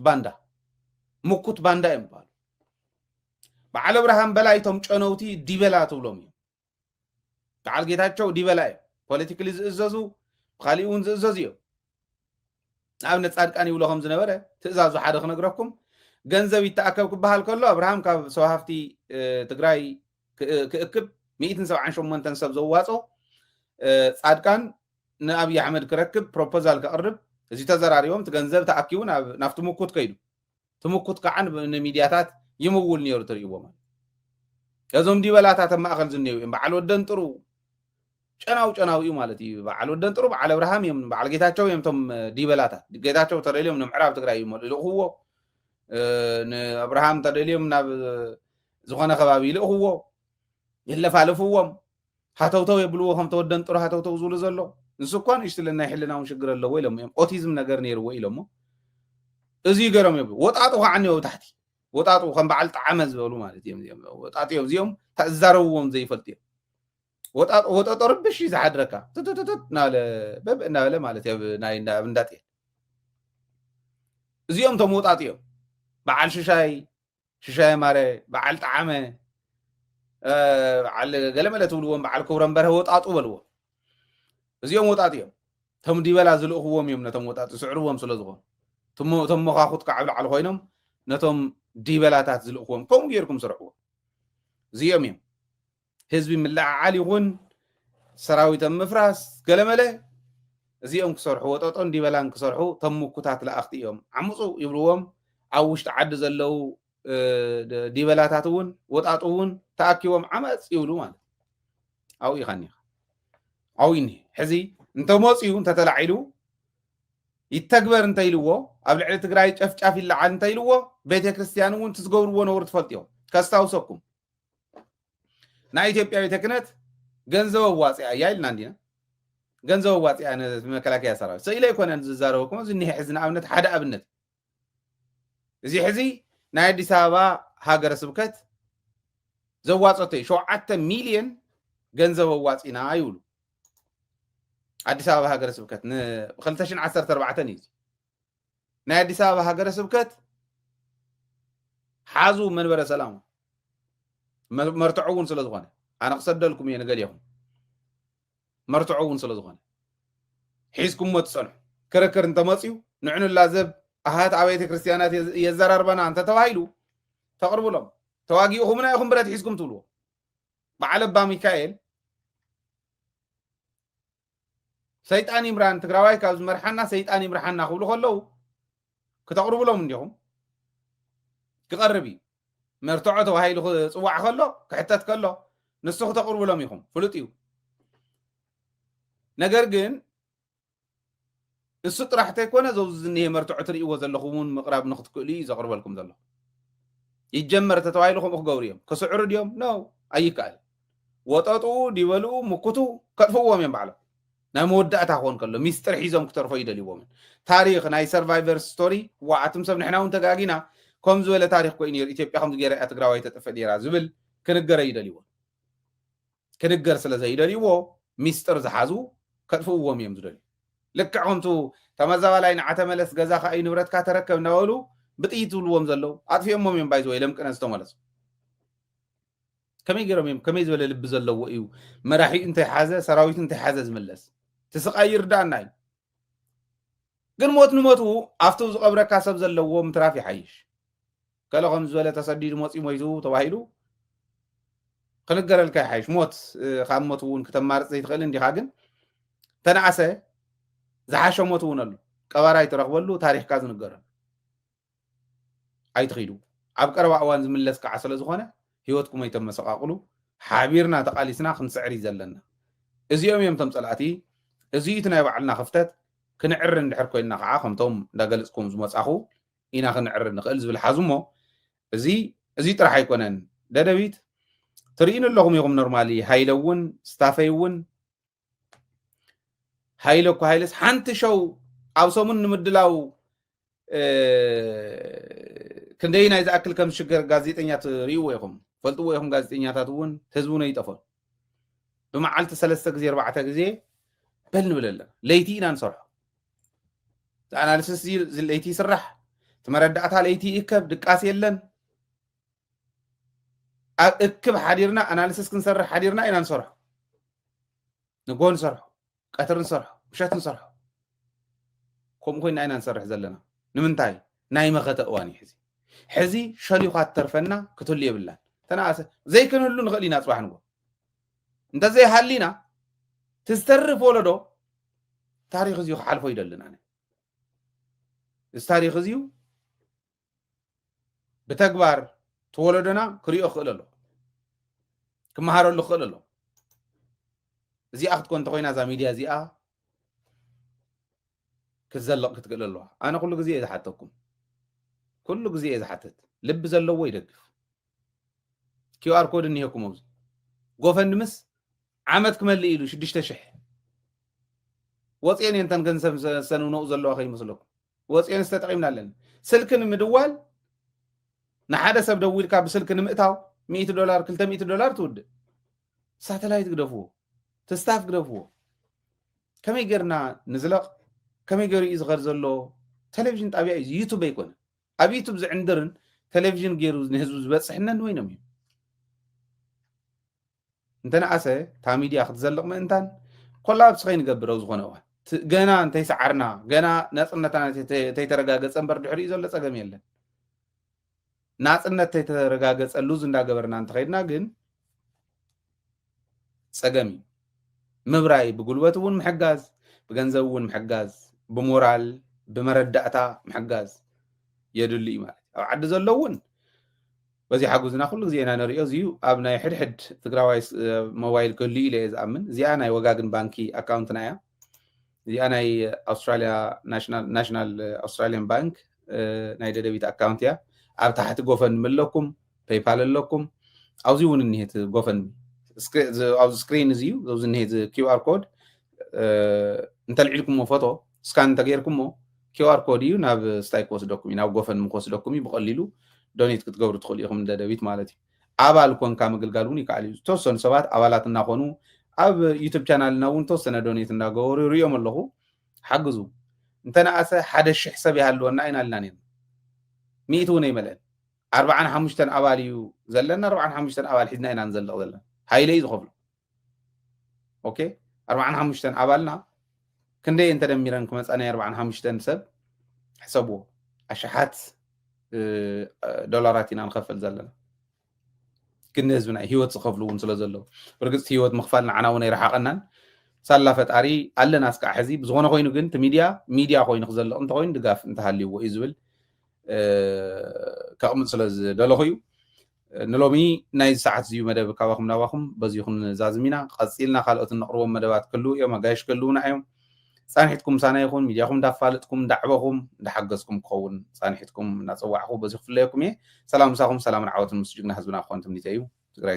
Speaker 1: ባንዳ እዮም በዓሉ በዓል አብርሃም በላይቶም ጨነውቲ ዲበላ ትብሎም እዮም በዓል ጌታቸው ዲበላ እዮም ፖለቲካሊ ዝእዘዙ ብካሊእ እውን ዝእዘዙ እዮም ንኣብነት ጻድቃን ይብሎ ከም ዝነበረ ትእዛዙ ሓደ ክነግረኩም ገንዘብ ይተኣከብ ክበሃል ከሎ አብርሃም ካብ ሰዋሃፍቲ ትግራይ ክእክብ 178 ሰብ ዘዋፆ ጻድቃን ንኣብይ ኣሕመድ ክረክብ ፕሮፖዛል ከቅርብ እዚ ተዘራሪቦም እቲ ገንዘብ ተኣኪቡ ናብቲ ምኩት ከይዱ እቲ ምኩት ከዓ ንሚድያታት ይምውል ነይሩ ትርእይዎ ማለት እዞም ዲበላታት ኣብ ማእኸል ዝኔው እዮም በዓል ወደን ጥሩ ጨናው እዩ ማለት እዩ በዓል ወደን ጥሩ በዓል አብርሃም እዮም በዓል ጌታቸው እዮም ቶም ዲበላታት ጌታቸው ተደልዮም ንምዕራብ ትግራይ ይልእኽዎ ንአብርሃም ተደልዮም ናብ ዝኾነ ከባቢ ይልእኽዎ ይለፋልፍዎም ሃተውተው የብልዎ ከም ተወደን ጥሩ ሃተውተው ዝብሉ ዘሎ ንሱ እኳ ንእሽቲ ለና ይሕልናውን ሽግር ኣለዎ ኢሎም እዮም ኦቲዝም ነገር ነይርዎ ኢሎሞ እዚ ገሮም ይብሉ ወጣጡ ከዓ እኒኦ ታሕቲ ወጣጡ ከም በዓል ጣዕመ ዝበሉ ማለት እዮም ወጣጡ እዮም እዚኦም ተዛረብዎም ዘይፈልጥ እዮም ወጣጡ ርብሽ ዝሓድረካ ናበለ ማለት ናይ እንዳጤ እዚኦም ቶም ወጣጡ እዮም በዓል ሽሻይ ማረ በዓል ጣዕመ በዓል ገለመለ ትብልዎም በዓል ክብረን በርሀ ወጣጡ በልዎ እዚኦም ወጣጡ እዮም ቶም ዲበላ ዝልእኽዎም እዮም ነቶም ወጣጡ ስዕርዎም ስለ ዝኾኑ ቶም መኻኹት ካብ ላዕሊ ኮይኖም ነቶም ዲበላታት ዝልእኽዎም ከምኡ ጌርኩም ስርሕዎ እዚኦም እዮም ህዝቢ ምልዓዓል ይኹን ሰራዊት ምፍራስ ገለመለ እዚኦም ክሰርሑ ወጣጦን ዲበላን ክሰርሑ ቶም ምኩታት ለኣኽቲ እዮም ዓምፁ ይብልዎም ኣብ ውሽጢ ዓዲ ዘለው ዲበላታት እውን ወጣጡ እውን ተኣኪቦም ዓመፅ ይብሉ ማለት ኣብኡ ኢኻኒኻ ኣብኡ እኒ ሕዚ እንተመፅኡ እንተተላዒሉ ይተግበር እንተይልዎ ኣብ ልዕሊ ትግራይ ጨፍጫፍ ይለዓል እንተይልዎ ቤተክርስትያን እውን ትዝገብርዎ ነብሩ ትፈልጥዮም ከስታውሰኩም ናይ ኢትዮጵያ ቤተ ክህነት ገንዘብ ኣዋፂኣ እያ ኢልና እንዲና ገንዘብ ኣዋፂኣ ንመከላከያ ሰራዊት ስኢለ ይኮነን ዝዛረበኩም እዚ እኒሄ ሕዚ ንኣብነት ሓደ ኣብነት እዚ ሕዚ ናይ ኣዲስ ኣበባ ሃገረ ስብከት ዘዋፀቶ 7 ሚልዮን ገንዘብ ኣዋፂና ይብሉ ኣዲስ ኣበባ ሃገረ ስብከት ን2014 እዩ ናይ ኣዲስ ኣበባ ሃገረ ስብከት ሓዙ መንበረ ሰላም መርትዖ እውን ስለ ዝኾነ ኣነ ክሰደልኩም እየ ንገሊኹም መርትዖ እውን ስለ ዝኾነ ሒዝኩምሞ ትፀንሑ ክርክር እንተመፅዩ ንዕኑላ ዘብ ኣሃት ኣበይተ ክርስቲያናት የዘራርበና እንተተባሂሉ ተቕርብሎም ተዋጊኡኹምና ኢኹም ብረት ሒዝኩም ትብልዎ በዓል ኣባ ሚካኤል ሰይጣን ይምራን ትግራዋይ ካብ ዝመርሓና ሰይጣን ይምርሓና ክብሉ ከለዉ ክተቕርብሎም እንዲኹም ክቐርብ እዩ መርትዖ ተባሂሉ ክፅዋዕ ከሎ ክሕተት ከሎ ንሱ ክተቕርብሎም ኢኹም ፍሉጥ እዩ ነገር ግን እሱ ጥራሕ እንተይኮነ ዘብዚ ዝኒሄ መርትዖ ትርእይዎ ዘለኹም እውን ምቕራብ ንክትክእሉ እዩ ዘቕርበልኩም ዘሎ ይጀመር ተተባሂሉ ከምኡ ክገብሩ እዮም ክስዕሩ ድዮም ኖ ኣይከኣል ወጠጡ ዲበልኡ ምኩቱ ከጥፍዎም እዮም ባዕሎም ናይ መወዳእታ ክኾን ከሎ ሚስጥር ሒዞም ክተርፎ ይደልይዎም ታሪክ ናይ ሰርቫይቨር ስቶሪ ዋዓትም ሰብ ንሕና እውን ተጋጊና ከም ዝበለ ታሪክ ኮይኑ ነይሩ ኢትዮጵያ ከም ዝገይራ ትግራዋይ ተጥፈ ነይራ ዝብል ክንገረ ይደልይዎ ክንገር ስለ ዘይደልይዎ ሚስጥር ዝሓዙ ከጥፍዎም እዮም ዝደልዩ ልክዕ ከምቱ ተመዛባላይ ንዓተመለስ ገዛኻ እዩ ንብረትካ ተረከብ እናበሉ ብጥይት ዝብልዎም ዘለው ኣጥፊኦሞም እዮም ባይዘ ወይ ለምቅነ ዝተመለሱ ከመይ ገይሮም እዮም ከመይ ዝበለ ልቢ ዘለዎ እዩ መራሒኡ እንተይሓዘ ሰራዊቱ እንተይሓዘ ዝምለስ ትስቃይ ይርዳእና እዩ ግን ሞት ንሞቱ ኣብቲ ዝቐብረካ ሰብ ዘለዎ ምትራፍ ይሓይሽ ገለ ከም ዝበለ ተሰዲዱ መፂኡ ሞይቱ ተባሂሉ ክንገረልካ ይሓይሽ ሞት ካብ ሞት እውን ክተማርፅ ዘይትኽእል እንዲኻ ግን ተነኣሰ ዝሓሸ ሞት እውን ኣሎ ቀባራይ ትረኽበሉ ታሪክካ ዝንገረሉ ኣይትኺዱ ኣብ ቀረባ እዋን ዝምለስ ከዓ ስለ ዝኾነ ሂወትኩም ኣይተመሰቃቕሉ ሓቢርና ተቃሊስና ክንስዕር ዘለና እዚኦም እዮም ቶም ፀላእቲ እዚኡ እቲ ናይ ባዕልና ክፍተት ክንዕር እንድሕር ኮይንና ከዓ ከምቶም እንዳገለፅኩም ዝመፃኹ ኢና ክንዕር ንኽእል ዝብል ሓዙ እሞ እዚ ازي طرح يكونن ددبيت ترين لهم يوم نورمالي هايلون ستافيون هايلو هايلس حنت شو او سمون نمدلاو كندينا اذا اكل كم شجر غازيطنيات ريو يهم فلطو يهم غازيطنياتات ون حزبو يطفل بمعلت 3 غزي 4 غزي بل نبلله ليتينا نصرح اناليسيس زي ليتي سرح تمردعتها ليتي اكب دقاس يلن اكب حديرنا اناليسيس كنسرح حديرنا انا نصرح نقول نصرح قطر نصرح مشات نصرح كم كنا انا نصرح زلنا نمنتاي ناي مخته اواني حزي شليخات ترفنا كتل يبلان تناس زي كنلو نخلينا صباح نقول انت زي حلينا تسترف ولدو تاريخ زيو حالفو يدلنا انا التاريخ زيو بتكبر تولدنا كريو خللو كما هارلو خللو زي اخذ كنت خوينا زا ميديا زي كزلق كتقللو انا كل غزي اذا حتكم كل غزي اذا حتت لب زلو يدقف كيو ار كود انيكم موز غوفن مس عمد كمل يلو 6000 وصيان انتن ገንዘብ ሰنو ነው ዘለው አኸይ መስለኩ ወጽየን ተጠቂምና አለን ስልክን ምድዋል ንሓደ ሰብ ደውልካ ብስልክ ንምእታው $100 $200 ትውድ ሳተላይት ግደፉ ተስታፍ ግደፉ ከመይ ገርና ንዝለቕ ከመይ ገሪ ዝኸር ዘሎ ቴሌቪዥን ጣብያ ዩቲዩብ ይኮን ኣብ ዩቲዩብ ዝዕንድርን ቴሌቪዥን ገይሩ ንህዝቡ ዝበፅሕነን ወይኖም እዩ እንተና ኣሰ ታ ሚድያ ክትዘልቕ ምእንታን ኮላፕስ خين نقبرو زغونه ገና እንተይ ሰዓርና ገና ናጽነታና ተይተረጋገጸ እንበር ድሕሪ ዘሎ ጸገም የለን ናጽነት ተይተረጋገጸ ሉዝ እንዳገበርና እንተ ኸይድና ግን ጸገም ምብራይ ብጉልበቱን ምሕጋዝ ብገንዘቡን ምሕጋዝ ብሞራል ብመረዳእታ ምሕጋዝ የድልይ ማለት ኣብ ዓዲ ዘለውን በዚ ሓጉዝና ኩሉ ግዜ ኢና ነሪኦ እዚዩ ኣብ ናይ ሕድሕድ ትግራዋይ ሞባይል ክህሉ ኢለ ዝኣምን እዚኣ ናይ ወጋግን ባንኪ ኣካውንትና እያ እዚኣ ናይ ኣውስትራልያ ናሽናል ኣውስትራልያን ባንክ ናይ ደደቢት ኣካውንት እያ ኣብ ታሕቲ ጎፈን ምለኩም ፔይፓል ኣለኩም ኣብዚ እውን እኒሄት ጎፈን ኣብ ስክሪን እዚዩ ኣብዚ እኒሄት ኪውኣር ኮድ እንተልዒልኩሞ ፎቶ ስካን እንተገይርኩሞ ኪውኣር ኮድ እዩ ናብ ስታይ ክወስደኩም እዩ ናብ ጎፈን ክወስደኩም እዩ ብቐሊሉ ዶኔት ክትገብሩ ትኽእሉ ኢኹም ደደቢት ማለት እዩ ኣባል ኮንካ ምግልጋል እውን ይከኣል እዩ ተወሰኑ ሰባት ኣባላት እናኾኑ ኣብ ዩቲዩብ ቻናልና እውን ተወሰነ ዶኔት እናገበሩ ሪኦም ኣለኹ ሓግዙ እንተነኣሰ 1000 ሰብ ይሃልወና ኢና ኣለና ነና 100 እውን ኣይመልአን 45 ኣባል እዩ ዘለና 45 ኣባል ሒዝና ኢና ንዘልቕ ዘለና ሃይለ እዩ ዝኸፍሉ ኦኬ 45 ኣባልና ክንደይ እንተደሚረን ክመፃና 45 ሰብ ሕሰብዎ ኣሽሓት ዶላራት ኢና ንኸፍል ዘለና ግን ህዝብና ህይወት ዝኸፍሉ እውን ስለ ዘለዎ ብርግጽ ህይወት ምኽፋል ንዓና እውን ኣይረሓቐናን ሳላ ፈጣሪ ኣለና እስካዕ ሕዚ ብዝኾነ ኮይኑ ግን እቲ ሚድያ ኮይኑ ክዘልቕ እንተኮይኑ ድጋፍ እንተሃልይዎ እዩ ዝብል ከቕምጥ ስለ ዝደለኹ እዩ ንሎሚ ናይ ሰዓት እዚዩ መደብ ካባኹም ናባኹም በዚኹም ዛዝሚና ቀፂልና ካልኦት እንቕርቦም መደባት ክህልው እዮም ኣጋይሽ ክህልውና እዮም ጻንሒትኩም ሳና ይኹን ሚድያኹም እንዳፋለጥኩም እንዳዕበኹም እንዳሓገዝኩም ክኸውን ጻንሒትኩም እናፀዋዕኹ በዚ ክፍለየኩም እየ ሰላም ምሳኹም ሰላምን ዓወትን ምስ ጅግና ህዝብና ክኾን ትምኒተ እዩ ትግራይ